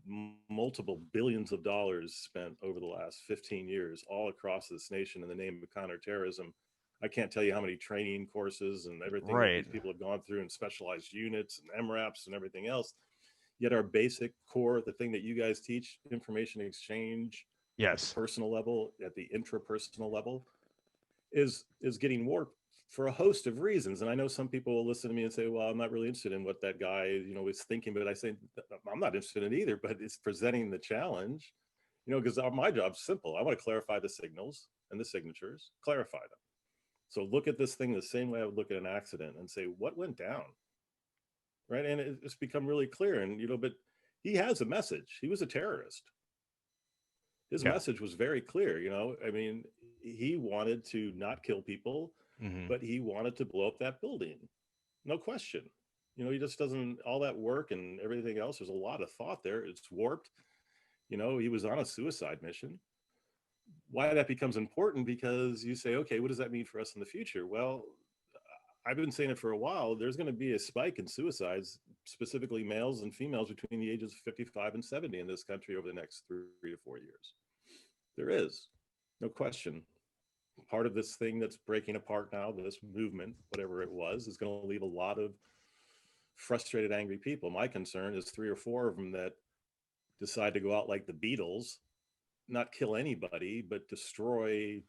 Speaker 2: multiple billions of dollars spent over the last 15 years, all across this nation, in the name of counterterrorism. I can't tell you how many training courses and everything that these people have gone through, and specialized units and MRAPs and everything else. Yet our basic core, the thing that you guys teach, information exchange,
Speaker 1: yes,
Speaker 2: personal level, at the intrapersonal level, is getting warped for a host of reasons. And I know some people will listen to me and say, well, I'm not really interested in what that guy, was thinking, but I say, I'm not interested in it either, but it's presenting the challenge, because my job's simple. I want to clarify the signals and the signatures, clarify them. So look at this thing the same way I would look at an accident and say, what went down? Right. And it's become really clear. And, but he has a message. He was a terrorist. His message was very clear. I mean, he wanted to not kill people, but he wanted to blow up that building. No question. He just doesn't, all that work and everything else. There's a lot of thought there. It's warped. He was on a suicide mission. Why that becomes important, because you say, okay, what does that mean for us in the future? Well, I've been saying it for a while. There's going to be a spike in suicides, specifically males and females between the ages of 55 and 70 in this country over the next 3 to 4 years. There is, no question. Part of this thing that's breaking apart now, this movement, whatever it was, is going to leave a lot of frustrated, angry people. My concern is 3 or 4 of them that decide to go out like the Beatles, not kill anybody, but destroy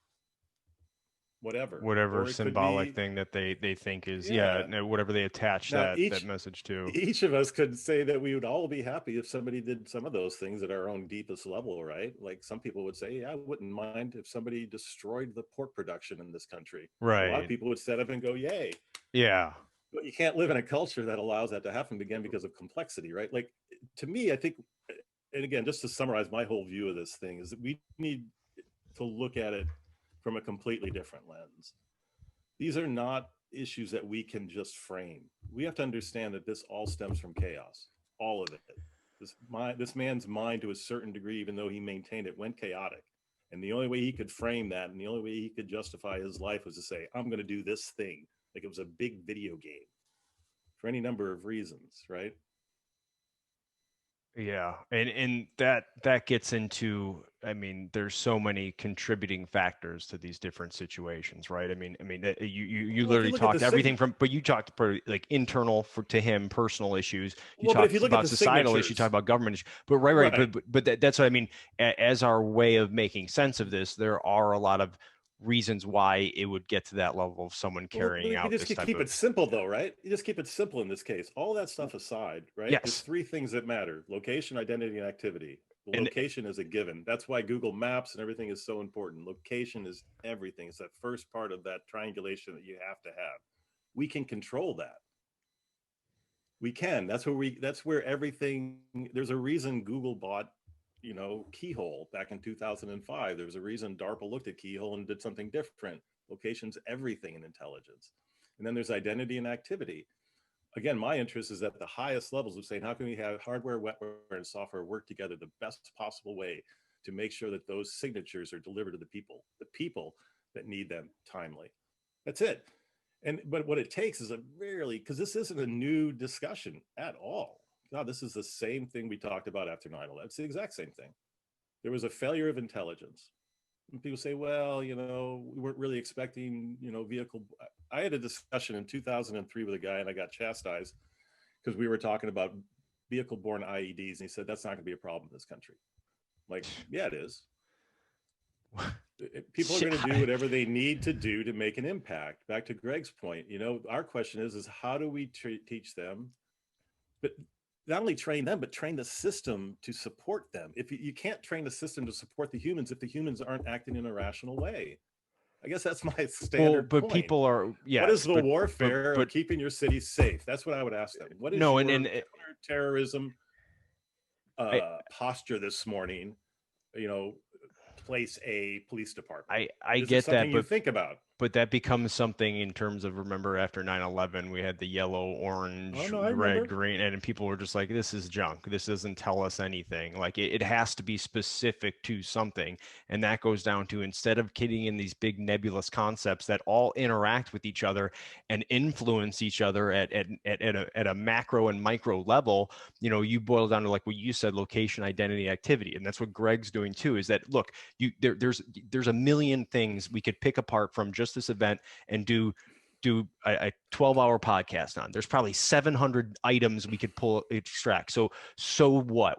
Speaker 2: whatever
Speaker 1: symbolic thing that they think is whatever they attach that message to.
Speaker 2: Each of us could say that we would all be happy if somebody did some of those things at our own deepest level, right? Like some people would say, I wouldn't mind if somebody destroyed the pork production in this country.
Speaker 1: Right.
Speaker 2: A lot of people would stand up and go, yay.
Speaker 1: Yeah.
Speaker 2: But you can't live in a culture that allows that to happen, again, because of complexity, right? Like, to me, I think, and again, just to summarize my whole view of this thing, is that we need to look at it from a completely different lens. These are not issues that we can just frame. We have to understand that this all stems from chaos, all of it. This man's mind, to a certain degree, even though he maintained it, went chaotic. And the only way he could frame that, and the only way he could justify his life, was to say, I'm going to do this thing, like it was a big video game, for any number of reasons, right?
Speaker 1: Yeah. And that gets into, I mean, there's so many contributing factors to these different situations, right? I mean, you literally talked everything from, but you talked like internal to him, personal issues. You talked about societal issues, you talk about government issues, but right. But that's what I mean. As our way of making sense of this, there are a lot of reasons why it would get to that level of someone carrying out this type of...
Speaker 2: keep it simple though, right? You just keep it simple in this case. All that stuff aside, right?
Speaker 1: Yes.
Speaker 2: There's 3 things that matter: location, identity, and activity. The location is a given. That's why Google Maps and everything is so important. Location is everything. It's that first part of that triangulation that you have to have. We can control that. We can. That's where everything... There's a reason Google bought Keyhole back in 2005. There was a reason DARPA looked at Keyhole and did something different. Location's everything in intelligence. And then there's identity and activity. Again, my interest is at the highest levels of saying, how can we have hardware, wetware, and software work together the best possible way to make sure that those signatures are delivered to the people that need them timely. That's it. But what it takes is because this isn't a new discussion at all. No, this is the same thing we talked about after 9/11. It's the exact same thing. There was a failure of intelligence. And people say, well, we weren't really expecting, vehicle. I had a discussion in 2003 with a guy, and I got chastised because we were talking about vehicle-borne IEDs, and he said, that's not going to be a problem in this country. Like, yeah, it is. People are going to do whatever they need to do to make an impact. Back to Greg's point, our question is how do we teach them? But not only train them, but train the system to support them. If you can't train the system to support the humans, if the humans aren't acting in a rational way. I guess that's my standard point.
Speaker 1: People are,
Speaker 2: what is the warfare of keeping your city safe? That's what I would ask them. What is counterterrorism posture this morning, place a police department.
Speaker 1: I
Speaker 2: Is it
Speaker 1: get that,
Speaker 2: something you think about?
Speaker 1: but that becomes something in terms of, remember after 9/11 we had the yellow,
Speaker 2: Oh
Speaker 1: orange,
Speaker 2: no, I
Speaker 1: red,
Speaker 2: remember.
Speaker 1: green, and people were just like, this is junk, this doesn't tell us anything. Like it has to be specific to something, and that goes down to, instead of getting in these big nebulous concepts that all interact with each other and influence each other at a macro and micro level, you boil down to, like what you said, location, identity, activity. And that's what Greg's doing too, is that, look, there's a million things we could pick apart from just this event and do a 12-hour podcast on. There's probably 700 items we could extract. So what?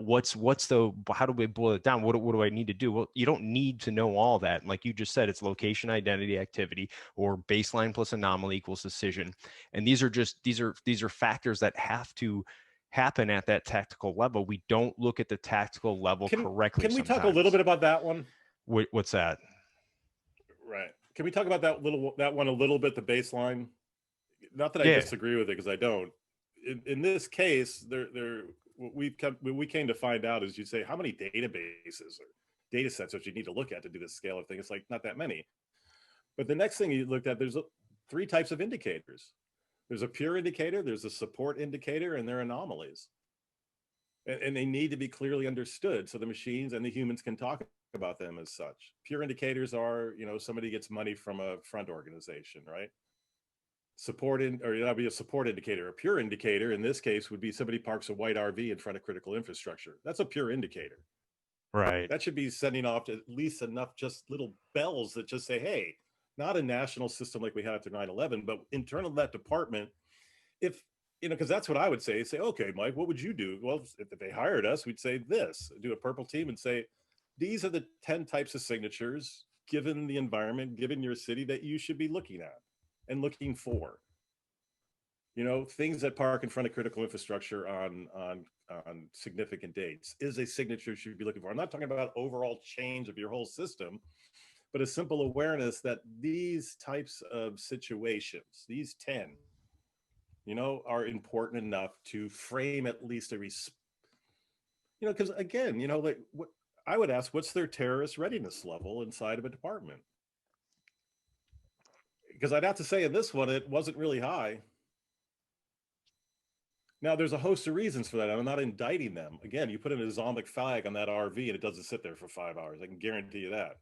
Speaker 1: How do we boil it down? What do I need to do? Well, you don't need to know all that. Like you just said, it's location, identity, activity, or baseline plus anomaly equals decision. And these are factors that have to happen at that tactical level. We don't look at the tactical level correctly.
Speaker 2: Can we talk a little bit about that one?
Speaker 1: What's that?
Speaker 2: Right. Can we talk about that one a little bit, the baseline? Not that I disagree with it, because I don't. In this case, what we came to find out is, you say, how many databases or data sets that you need to look at to do this scale of thing? It's like, not that many. But the next thing you looked at, there's three types of indicators. There's a pure indicator, there's a support indicator, and there are anomalies. And they need to be clearly understood so the machines and the humans can talk about them as such. Pure indicators are, somebody gets money from a front organization, right? That'd be a support indicator. A pure indicator in this case would be somebody parks a white RV in front of critical infrastructure. That's a pure indicator.
Speaker 1: Right.
Speaker 2: That should be sending off at least enough just little bells that just say, hey, not a national system like we had after 9/11, but internal to that department. If because that's what I would say. Say, okay, Mike, what would you do? Well, if they hired us, we'd say this, do a purple team and say, these are the 10 types of signatures, given the environment, given your city, that you should be looking at and looking for. Things that park in front of critical infrastructure on significant dates is a signature you should be looking for. I'm not talking about overall change of your whole system, but a simple awareness that these types of situations, these 10, are important enough to frame at least because again, like what I would ask, what's their terrorist readiness level inside of a department? Because I'd have to say in this one, it wasn't really high. Now, there's a host of reasons for that. I'm not indicting them. Again, you put an Islamic flag on that RV and it doesn't sit there for 5 hours. I can guarantee you that.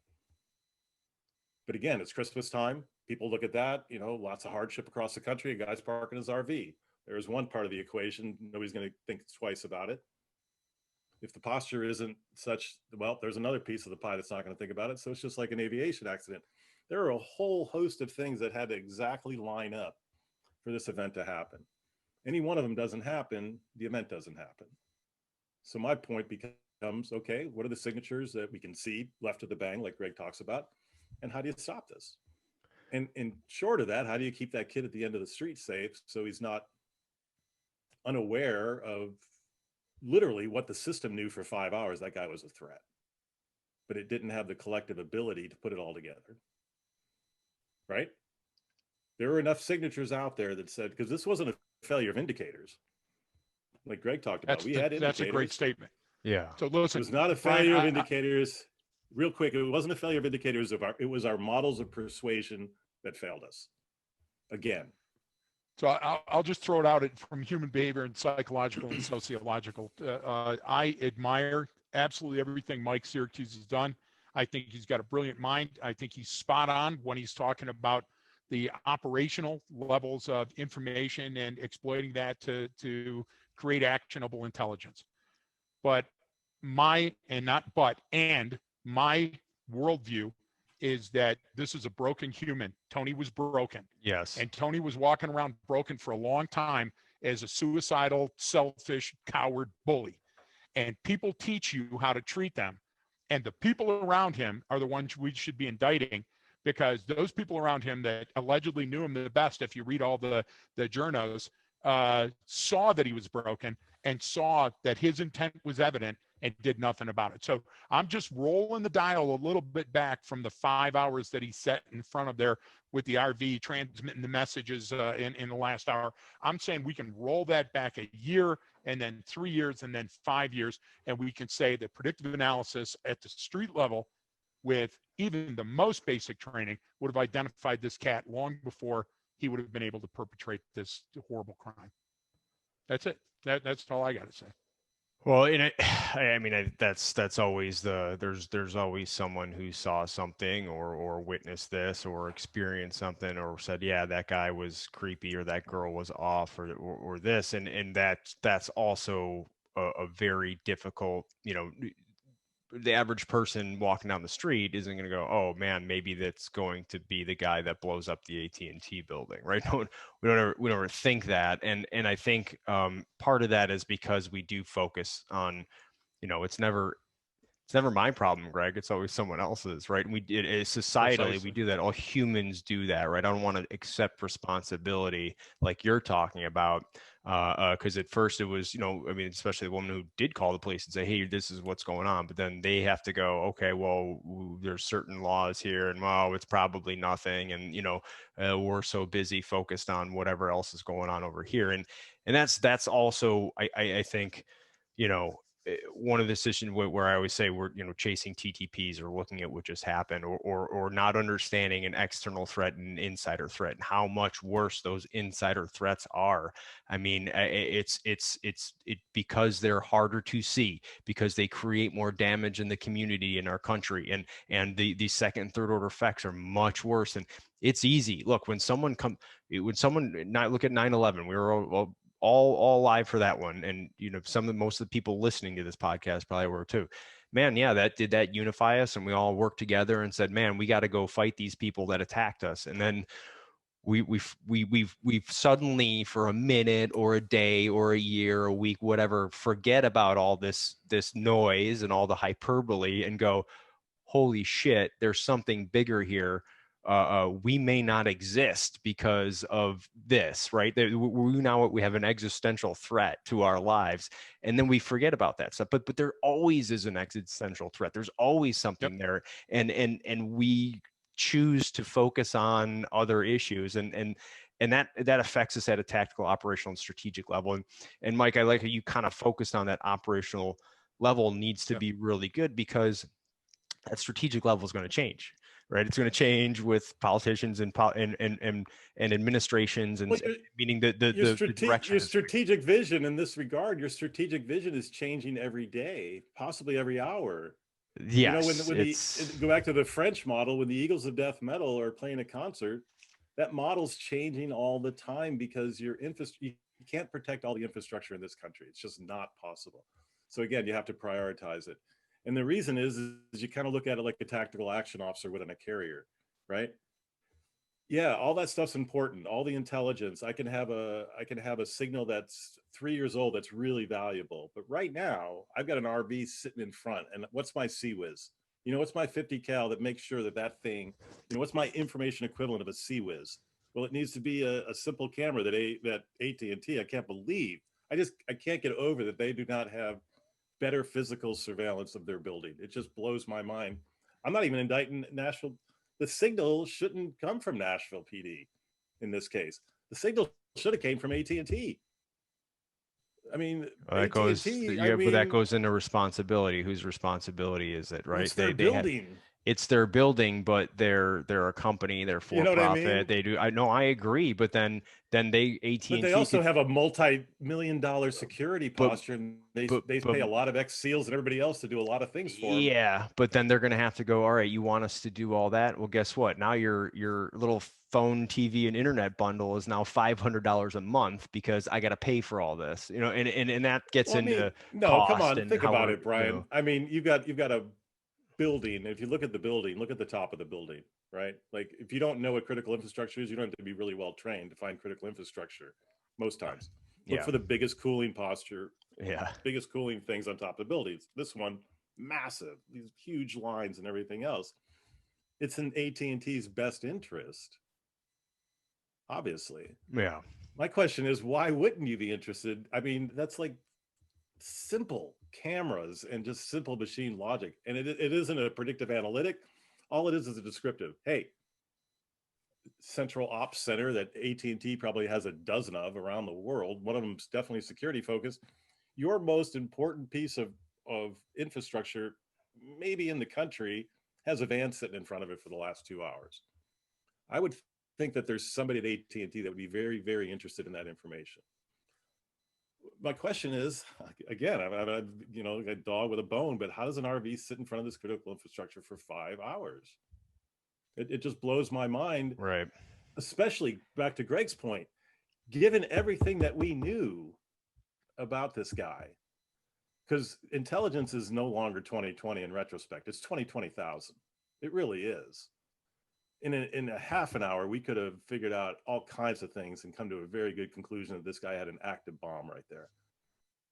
Speaker 2: But again, it's Christmas time. People look at that, lots of hardship across the country. A guy's parking his RV. There's one part of the equation. Nobody's going to think twice about it. If the posture isn't such, well, there's another piece of the pie that's not going to think about it. So it's just like an aviation accident. There are a whole host of things that had to exactly line up for this event to happen. Any one of them doesn't happen, the event doesn't happen. So my point becomes, okay, what are the signatures that we can see left of the bang, like Greg talks about? And how do you stop this? And short of that, how do you keep that kid at the end of the street safe so he's not unaware of literally what the system knew for 5 hours? That guy was a threat, but it didn't have the collective ability to put it all together, right? There were enough signatures out there that said, because this wasn't a failure of indicators, like Greg talked about. We had indicators.
Speaker 3: That's a great statement.
Speaker 1: Yeah.
Speaker 3: So listen,
Speaker 2: it was not a failure of indicators. Real quick, it wasn't a failure of indicators. It was our models of persuasion that failed us. Again.
Speaker 3: So I'll just throw it out from human behavior and psychological and sociological. I admire absolutely everything Mike Siracuse has done. I think he's got a brilliant mind. I think he's spot on when he's talking about the operational levels of information and exploiting that to create actionable intelligence. But my worldview is that this is a broken human. Tony was broken.
Speaker 1: Yes.
Speaker 3: And Tony was walking around broken for a long time as a suicidal, selfish, coward bully. And people teach you how to treat them. And the people around him are the ones we should be indicting, because those people around him that allegedly knew him the best, if you read all the journos, saw that he was broken and saw that his intent was evident and did nothing about it. So I'm just rolling the dial a little bit back from the 5 hours that he set in front of there with the RV transmitting the messages in the last hour. I'm saying we can roll that back a year and then 3 years and then 5 years. And we can say that predictive analysis at the street level with even the most basic training would have identified this cat long before he would have been able to perpetrate this horrible crime. That's it. That's all I got to say.
Speaker 1: Well, in it, I mean, that's always there's always someone who saw something or witnessed this or experienced something or said, yeah, that guy was creepy or that girl was off or this, and that's also a very difficult, the average person walking down the street isn't going to go, oh man, maybe that's going to be the guy that blows up the AT&T building, right? We don't ever think that, and I think part of that is because we do focus on, it's never my problem, Greg. It's always someone else's, right? And societally,
Speaker 3: Precisely.
Speaker 1: we do that. All humans do that, right? I don't want to accept responsibility like you're talking about, because at first it was, I mean, especially the woman who did call the police and say, "Hey, this is what's going on," but then they have to go, "Okay, well, there's certain laws here, and well, it's probably nothing," and we're so busy focused on whatever else is going on over here, and that's also, I think, one of the decisions where I always say we're chasing TTPs or looking at what just happened or not understanding an external threat and insider threat and how much worse those insider threats are. I mean, it's because they're harder to see, because they create more damage in the community in our country, and the second and third order effects are much worse. And it's easy. Look, when someone not look at 9/11, we were all live for that one, and most of the people listening to this podcast probably were too. Man, yeah, that unify us, and we all worked together and said, man, we got to go fight these people that attacked us. And then we've suddenly, for a minute or a day or a year, a week, whatever, forget about all this noise and all the hyperbole and go, holy shit, there's something bigger here. We may not exist because of this, right? We have an existential threat to our lives, and then we forget about that stuff. But there always is an existential threat. There's always something there, and we choose to focus on other issues, and that affects us at a tactical, operational, and strategic level. And Mike, I like how you kind of focused on that operational level needs to be really good, because that strategic level is going to change, right? It's going to change with politicians and administrations, and meaning the direction.
Speaker 2: Your strategic vision in this regard, your strategic vision is changing every day, possibly every hour.
Speaker 1: Yes,
Speaker 2: when go back to the French model, when the Eagles of Death Metal are playing a concert, that model's changing all the time, because you can't protect all the infrastructure in this country. It's just not possible. So again, you have to prioritize it. And the reason is you kind of look at it like a tactical action officer within a carrier, right? Yeah, all that stuff's important. All the intelligence. I can have a signal that's 3 years old that's really valuable. But right now, I've got an RV sitting in front, and what's my CWIS? What's my 50 cal that makes sure that thing, what's my information equivalent of a CWIS? Well, it needs to be a simple camera that AT&T. I can't believe. I can't get over that they do not have better physical surveillance of their building. It just blows my mind. I'm not even indicting Nashville. The signal shouldn't come from Nashville PD in this case. The signal should have came from AT&T. I mean,
Speaker 1: that goes into responsibility. Whose responsibility is it, right?
Speaker 2: It's their building.
Speaker 1: It's their building, but they're a company, they're for profit. I mean? They do. I agree, but then AT&T.
Speaker 2: But they also have a multi-million-dollar security posture, and they pay a lot of ex-SEALs and everybody else to do a lot of things for them.
Speaker 1: Yeah, but then they're going to have to go, all right, you want us to do all that? Well, guess what? Now your little phone, TV, and internet bundle is now $500 a month because I got to pay for all this, and that gets into cost.
Speaker 2: Come on, think about it, Brian. I mean, you've got a building. If you look at the building, look at the top of the building, right? Like, if you don't know what critical infrastructure is, you don't have to be really well trained to find critical infrastructure most times. Look for the biggest cooling posture, biggest cooling things on top of the buildings. This one, massive, these huge lines and everything else. It's in AT&T's best interest, obviously.
Speaker 1: Yeah.
Speaker 2: My question is, why wouldn't you be interested? I mean, that's like simple. cameras and just simple machine logic. And it isn't a predictive analytic. All it is a descriptive. Hey, central ops center that AT&T probably has a dozen of around the world. One of them is definitely security focused. Your most important piece of infrastructure, maybe in the country, has a van sitting in front of it for the last 2 hours. I would think that there's somebody at AT&T that would be very, very interested in that information. My question is, again, I'm a dog with a bone, but how does an RV sit in front of this critical infrastructure for 5 hours? It just blows my mind.
Speaker 1: Right.
Speaker 2: Especially back to Greg's point, given everything that we knew about this guy, because intelligence is no longer 2020 in retrospect. It's 20,000. It really is. In a half an hour, we could have figured out all kinds of things and come to a very good conclusion that this guy had an active bomb right there.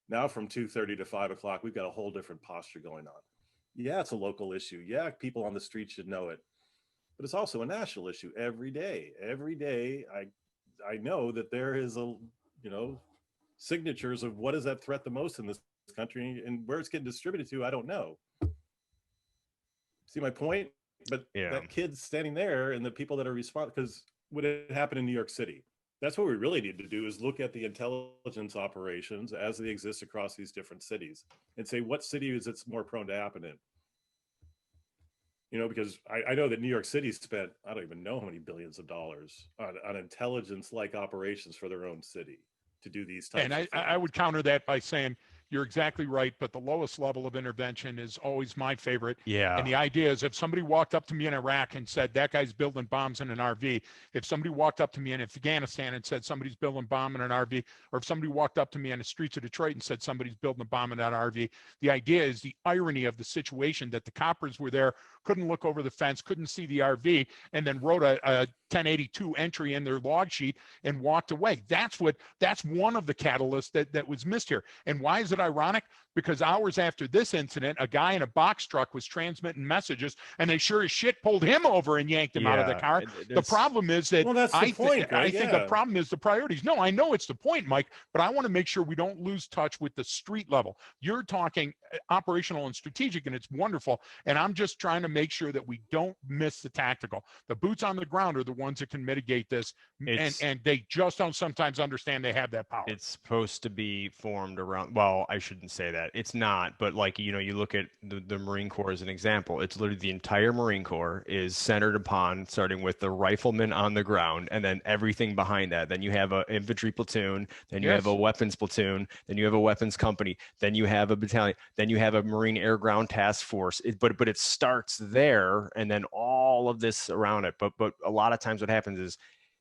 Speaker 2: Now from 2:30 to 5 o'clock, we've got a whole different posture going on. Yeah, it's a local issue. Yeah, people on the street should know it. But it's also a national issue every day. Every day, I know that there is signatures of what is that threat the most in this country, and where it's getting distributed to, I don't know. See my point? But
Speaker 1: Yeah.
Speaker 2: that kid standing there and the people that are responsible, because what had happened in New York City, that's what we really need to do, is look at the intelligence operations as they exist across these different cities and say, what city is it's more prone to happen in? Because I know that New York City spent, I don't even know how many billions of dollars on intelligence-like operations for their own city to do these types of things.
Speaker 3: And I would counter that by saying you're exactly right, but the lowest level of intervention is always my favorite.
Speaker 1: Yeah.
Speaker 3: And the idea is, if somebody walked up to me in Iraq and said, that guy's building bombs in an RV, if somebody walked up to me in Afghanistan and said somebody's building a bomb in an RV, or if somebody walked up to me on the streets of Detroit and said somebody's building a bomb in that RV, the idea is the irony of the situation that the coppers were there, couldn't look over the fence, couldn't see the RV, and then wrote a 1082 entry in their log sheet and walked away. That's one of the catalysts that was missed here. And why is it ironic? Because hours after this incident, a guy in a box truck was transmitting messages, and they sure as shit pulled him over and yanked him out of the car. The problem is that I think the problem is the priorities. No, I know it's the point, Mike, but I want to make sure we don't lose touch with the street level. You're talking operational and strategic, and it's wonderful. And I'm just trying to make sure that we don't miss the tactical. The boots on the ground are the ones that can mitigate this, and they just don't sometimes understand they have that power.
Speaker 1: It's supposed to be formed around, well, I shouldn't say that. It's not, but you look at the Marine Corps as an example. It's literally the entire Marine Corps is centered upon starting with the riflemen on the ground, and then everything behind that. Then you have an infantry platoon, then you have a weapons platoon, then you have a weapons company, then you have a battalion, then you have a Marine Air Ground Task Force. But it starts there, and then all of this around it. But a lot of times what happens is,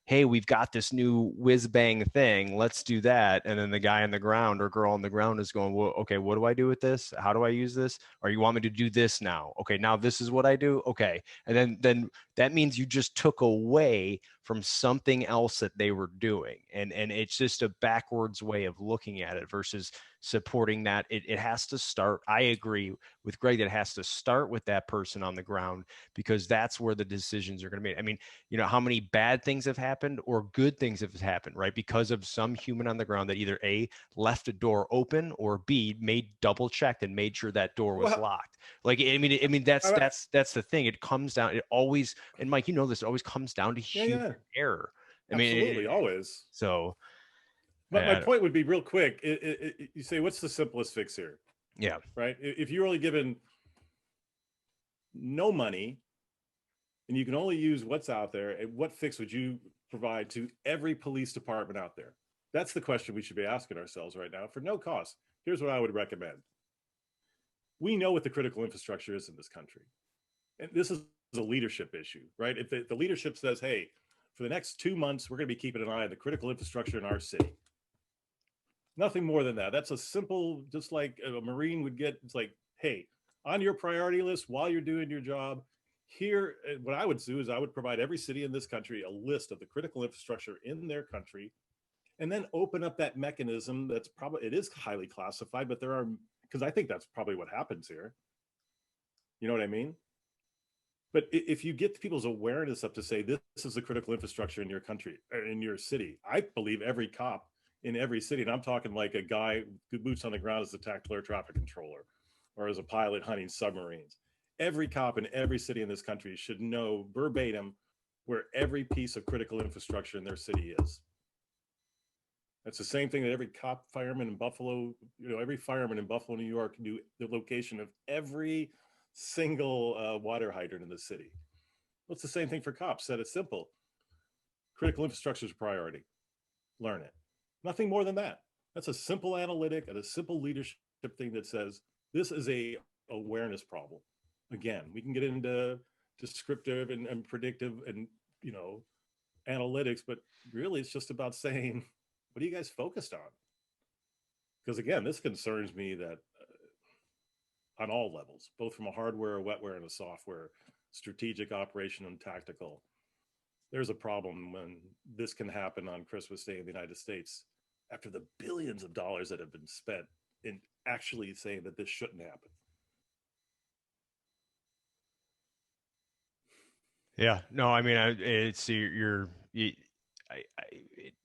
Speaker 1: hey, we've got this new whiz bang thing, let's do that. And then the guy on the ground or girl on the ground is going, well, okay, what do I do with this? How do I use this? Or you want me to do this now? Okay, now this is what I do. Okay. And then that means you just took away from something else that they were doing. And it's just a backwards way of looking at it versus supporting that. It has to start. I agree with Greg that it has to start with that person on the ground, because that's where the decisions are going to be. I mean, how many bad things have happened or good things have happened, right? Because of some human on the ground that either A, left a door open, or B, made double checked and made sure that door was locked. Like, I mean, that's the thing. It comes down, it always, and Mike, this, it always comes down to human error.
Speaker 2: Absolutely, always.
Speaker 1: So,
Speaker 2: my point would be real quick. You say, what's the simplest fix here?
Speaker 1: Yeah.
Speaker 2: Right. If you're only given no money and you can only use what's out there, what fix would you provide to every police department out there? That's the question we should be asking ourselves right now for no cost. Here's what I would recommend. We know what the critical infrastructure is in this country. And this is a leadership issue, right? If the leadership says, hey, for the next 2 months, we're going to be keeping an eye on the critical infrastructure in our city. Nothing more than that. That's a simple, just like a Marine would get. It's like, hey, on your priority list while you're doing your job, here, what I would do is I would provide every city in this country a list of the critical infrastructure in their country, and then open up that mechanism. That's probably, it is highly classified, but because I think that's probably what happens here. You know what I mean? But if you get people's awareness up to say, this is the critical infrastructure in your country, or in your city, I believe every cop in every city, and I'm talking like a guy who boots on the ground as a tactical air traffic controller or as a pilot hunting submarines. Every cop in every city in this country should know verbatim where every piece of critical infrastructure in their city is. That's the same thing that every cop, fireman in Buffalo, every fireman in Buffalo, New York knew the location of every single water hydrant in the city. Well, it's the same thing for cops. Said it's simple. Critical infrastructure is a priority. Learn it. Nothing more than that. That's a simple analytic and a simple leadership thing that says this is a awareness problem. Again, we can get into descriptive and predictive and analytics, but really it's just about saying, what are you guys focused on? Because again, this concerns me that on all levels, both from a hardware, a wetware, and a software, strategic, operation, and tactical, there's a problem when this can happen on Christmas Day in the United States after the billions of dollars that have been spent in actually saying that this shouldn't happen.
Speaker 1: Yeah, no, I mean,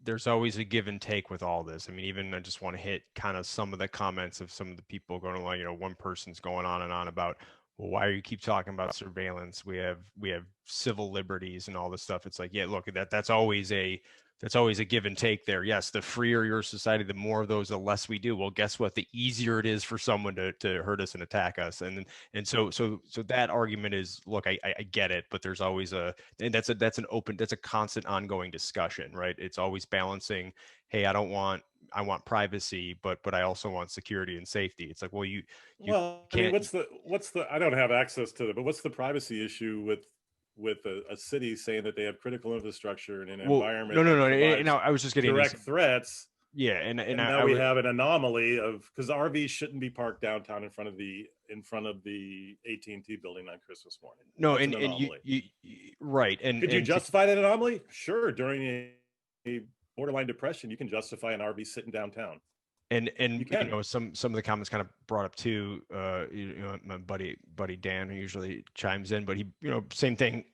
Speaker 1: there's always a give and take with all this. I mean, even I just want to hit kind of some of the comments of some of the people going along. One person's going on and on about, well, why do you keep talking about surveillance? We have civil liberties and all this stuff. It's like, yeah, look, that's always a give and take there. Yes, the freer your society, the more of those, the less we do. Well, guess what? The easier it is for someone to hurt us and attack us. And so that argument is, look, I get it, but there's always and that's a constant ongoing discussion, right? It's always balancing, hey, I want privacy, but I also want security and safety. It's like, well, you
Speaker 2: well, I mean, what's the I don't have access to it, but what's the privacy issue with a city saying that they have critical infrastructure in an environment that provides
Speaker 1: I was just getting
Speaker 2: direct threats?
Speaker 1: Yeah, and
Speaker 2: now we have an anomaly of, because RVs shouldn't be parked downtown in front of the AT&T building on Christmas morning.
Speaker 1: No,
Speaker 2: that's
Speaker 1: and
Speaker 2: an anomaly.
Speaker 1: You right, and
Speaker 2: could you justify that anomaly? Sure, during a borderline depression, you can justify an RV sitting downtown.
Speaker 1: And some of the comments kind of brought up too. My buddy Dan, who usually chimes in, but he, same thing.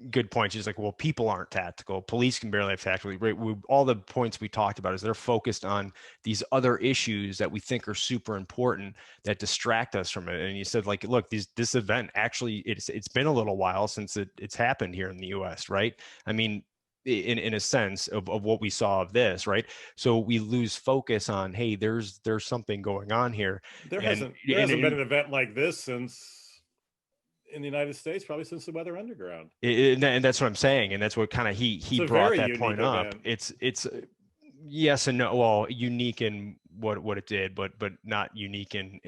Speaker 1: good points. He's like, well, people aren't tactical. Police can barely have tactical. Right? All the points we talked about is they're focused on these other issues that we think are super important that distract us from it. And he said, like, look, this event actually, it's been a little while since it's happened here in the U.S. Right? I mean, in a sense of what we saw of this, right? So we lose focus on, hey, there's something going on here.
Speaker 2: There hasn't been an event like this since in the United States, probably since the Weather Underground.
Speaker 1: And that's what I'm saying, and that's what kind of he brought that point up. It's yes and no. Well, unique in what it did, but not unique in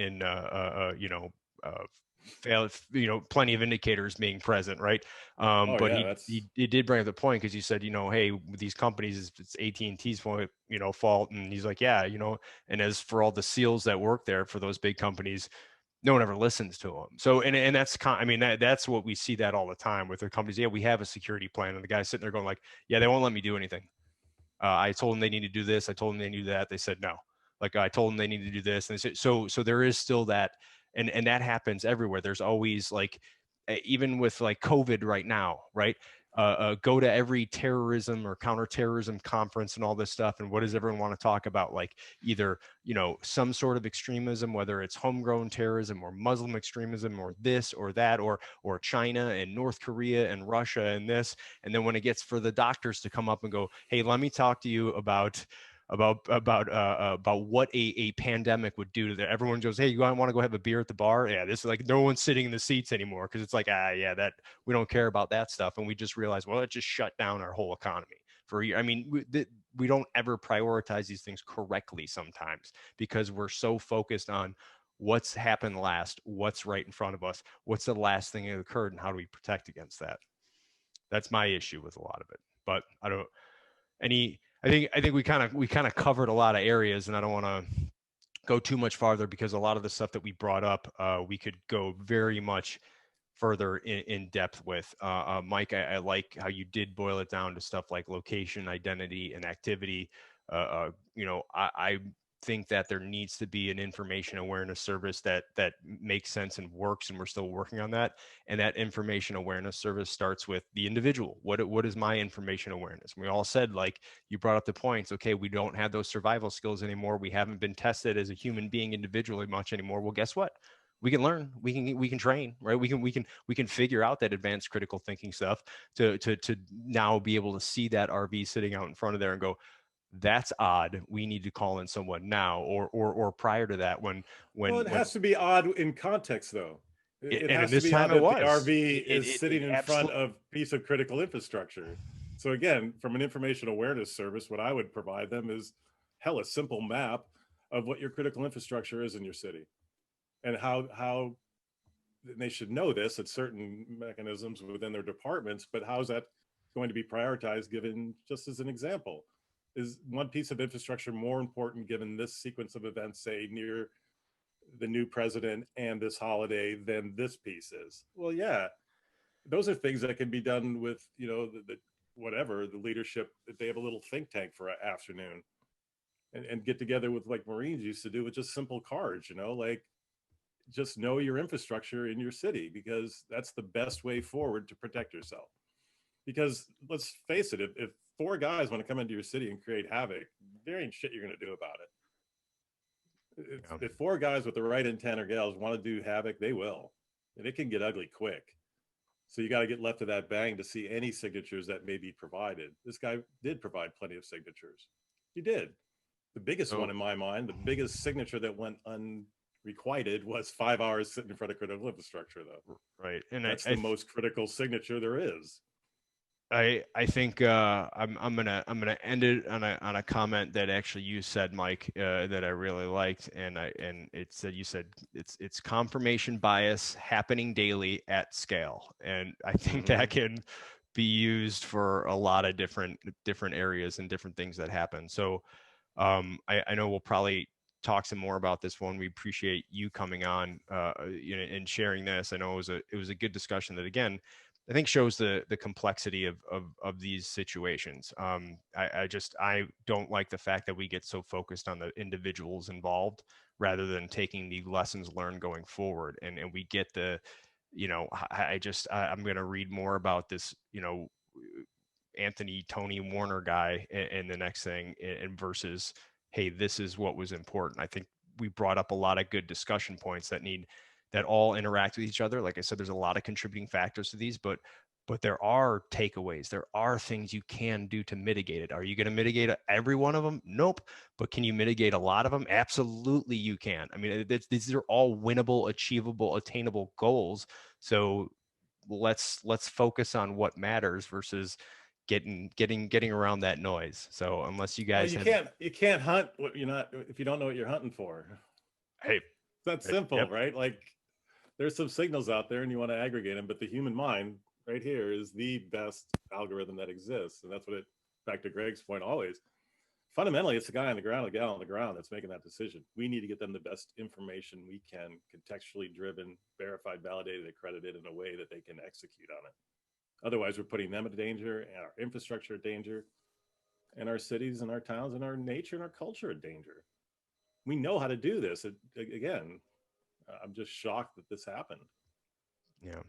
Speaker 1: plenty of indicators being present, right? But he did bring up the point, because he said, hey, these companies, it's AT&T's fault, and he's like, yeah, and as for all the SEALs that work there for those big companies, no one ever listens to them. So, and that's that's what we see that all the time with their companies. Yeah, we have a security plan, and the guy's sitting there going like, yeah, they won't let me do anything. I told them they need to do this. I told them they need to do that. They said no. Like, I told them they need to do this, and they said so. So there is still that. And that happens everywhere. There's always, like, even with like COVID right now, right? Go to every terrorism or counterterrorism conference and all this stuff. And what does everyone want to talk about? Like, either, some sort of extremism, whether it's homegrown terrorism or Muslim extremism or this or that, or China and North Korea and Russia and this. And then when it gets for the doctors to come up and go, hey, let me talk to you about what a pandemic would do to that. Everyone goes, hey, you want to go have a beer at the bar? Yeah, this is like, no one's sitting in the seats anymore, because it's like, that we don't care about that stuff. And we just realize, well, it just shut down our whole economy for a year. I mean, we don't ever prioritize these things correctly sometimes, because we're so focused on what's happened last, what's right in front of us, what's the last thing that occurred, and how do we protect against that. That's my issue with a lot of it. But I think we kind of covered a lot of areas, and I don't want to go too much farther, because a lot of the stuff that we brought up, we could go very much further in depth with. Mike, I like how you did boil it down to stuff like location, identity, and activity. think that there needs to be an information awareness service that makes sense and works, and we're still working on that. And that information awareness service starts with the individual. What is my information awareness? We all said, like you brought up the points, okay, we don't have those survival skills anymore. We haven't been tested as a human being individually much anymore. Well, guess what? We can learn, we can train, right? We can figure out that advanced critical thinking stuff to now be able to see that RV sitting out in front of there and go, that's odd. We need to call in someone now, or prior to that, when
Speaker 2: Well, it has to be odd in context, though. It
Speaker 1: and in
Speaker 2: has to
Speaker 1: this
Speaker 2: be
Speaker 1: time
Speaker 2: odd
Speaker 1: it
Speaker 2: that the
Speaker 1: was.
Speaker 2: RV
Speaker 1: It
Speaker 2: is sitting in front
Speaker 1: absolutely.
Speaker 2: of a piece of critical infrastructure. So again, from an information awareness service, what I would provide them is, hell, a simple map of what your critical infrastructure is in your city, and how they should know this at certain mechanisms within their departments. But how is that going to be prioritized? Given, just as an example, is one piece of infrastructure more important given this sequence of events, say near the new president and this holiday, than this piece is? Well, yeah, those are things that can be done with, the whatever the leadership, that they have a little think tank for an afternoon, and get together with, like Marines used to do, with just simple cards, like, just know your infrastructure in your city, because that's the best way forward to protect yourself. Because let's face it, if four guys want to come into your city and create havoc, there ain't shit you're going to do about it. If four guys with the right intent or gals want to do havoc, they will, and it can get ugly quick. So you got to get left of that bang to see any signatures that may be provided. This guy did provide plenty of signatures. He did. The biggest one in my mind, the biggest signature that went unrequited, was 5 hours sitting in front of critical infrastructure, though.
Speaker 1: Right. And
Speaker 2: that's the most critical signature there is.
Speaker 1: I think I'm gonna end it on a comment that actually you said, Mike, that I really liked, and it said, you said it's confirmation bias happening daily at scale, and I think that can be used for a lot of different areas and different things that happen. So I know we'll probably talk some more about this one. We appreciate you coming on and sharing this. I know it was a good discussion that, again, I think shows the complexity of these situations. I don't like the fact that we get so focused on the individuals involved rather than taking the lessons learned going forward. And we get the, I'm going to read more about this, Tony Warner guy in the next thing, and versus, hey, this is what was important. I think we brought up a lot of good discussion points that all interact with each other. Like I said, there's a lot of contributing factors to these, but there are takeaways. There are things you can do to mitigate it. Are you going to mitigate every one of them? Nope. But can you mitigate a lot of them? Absolutely, you can. I mean, these are all winnable, achievable, attainable goals. So let's focus on what matters versus getting around that noise. So unless you guys
Speaker 2: you can't hunt what you're not, if you don't know what you're hunting for.
Speaker 1: Hey,
Speaker 2: that's simple, right? Like, there's some signals out there and you want to aggregate them, but the human mind right here is the best algorithm that exists. And that's what back to Greg's point, always, fundamentally, it's the guy on the ground, the gal on the ground that's making that decision. We need to get them the best information we can, contextually driven, verified, validated, accredited, in a way that they can execute on it. Otherwise, we're putting them in danger, and our infrastructure in danger, and our cities and our towns and our nature and our culture in danger. We know how to do this. Again, I'm just shocked that this happened.
Speaker 1: Yeah.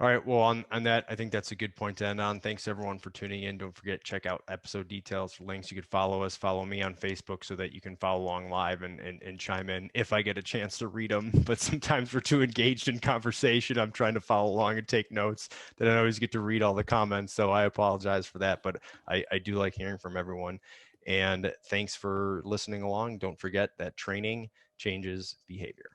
Speaker 1: All right. Well, on that, I think that's a good point to end on. Thanks everyone for tuning in. Don't forget, check out episode details for links. You could follow us, follow me on Facebook so that you can follow along live and chime in if I get a chance to read them. But sometimes we're too engaged in conversation. I'm trying to follow along and take notes that I don't always get to read all the comments. So I apologize for that, but I do like hearing from everyone. And thanks for listening along. Don't forget that training changes behavior.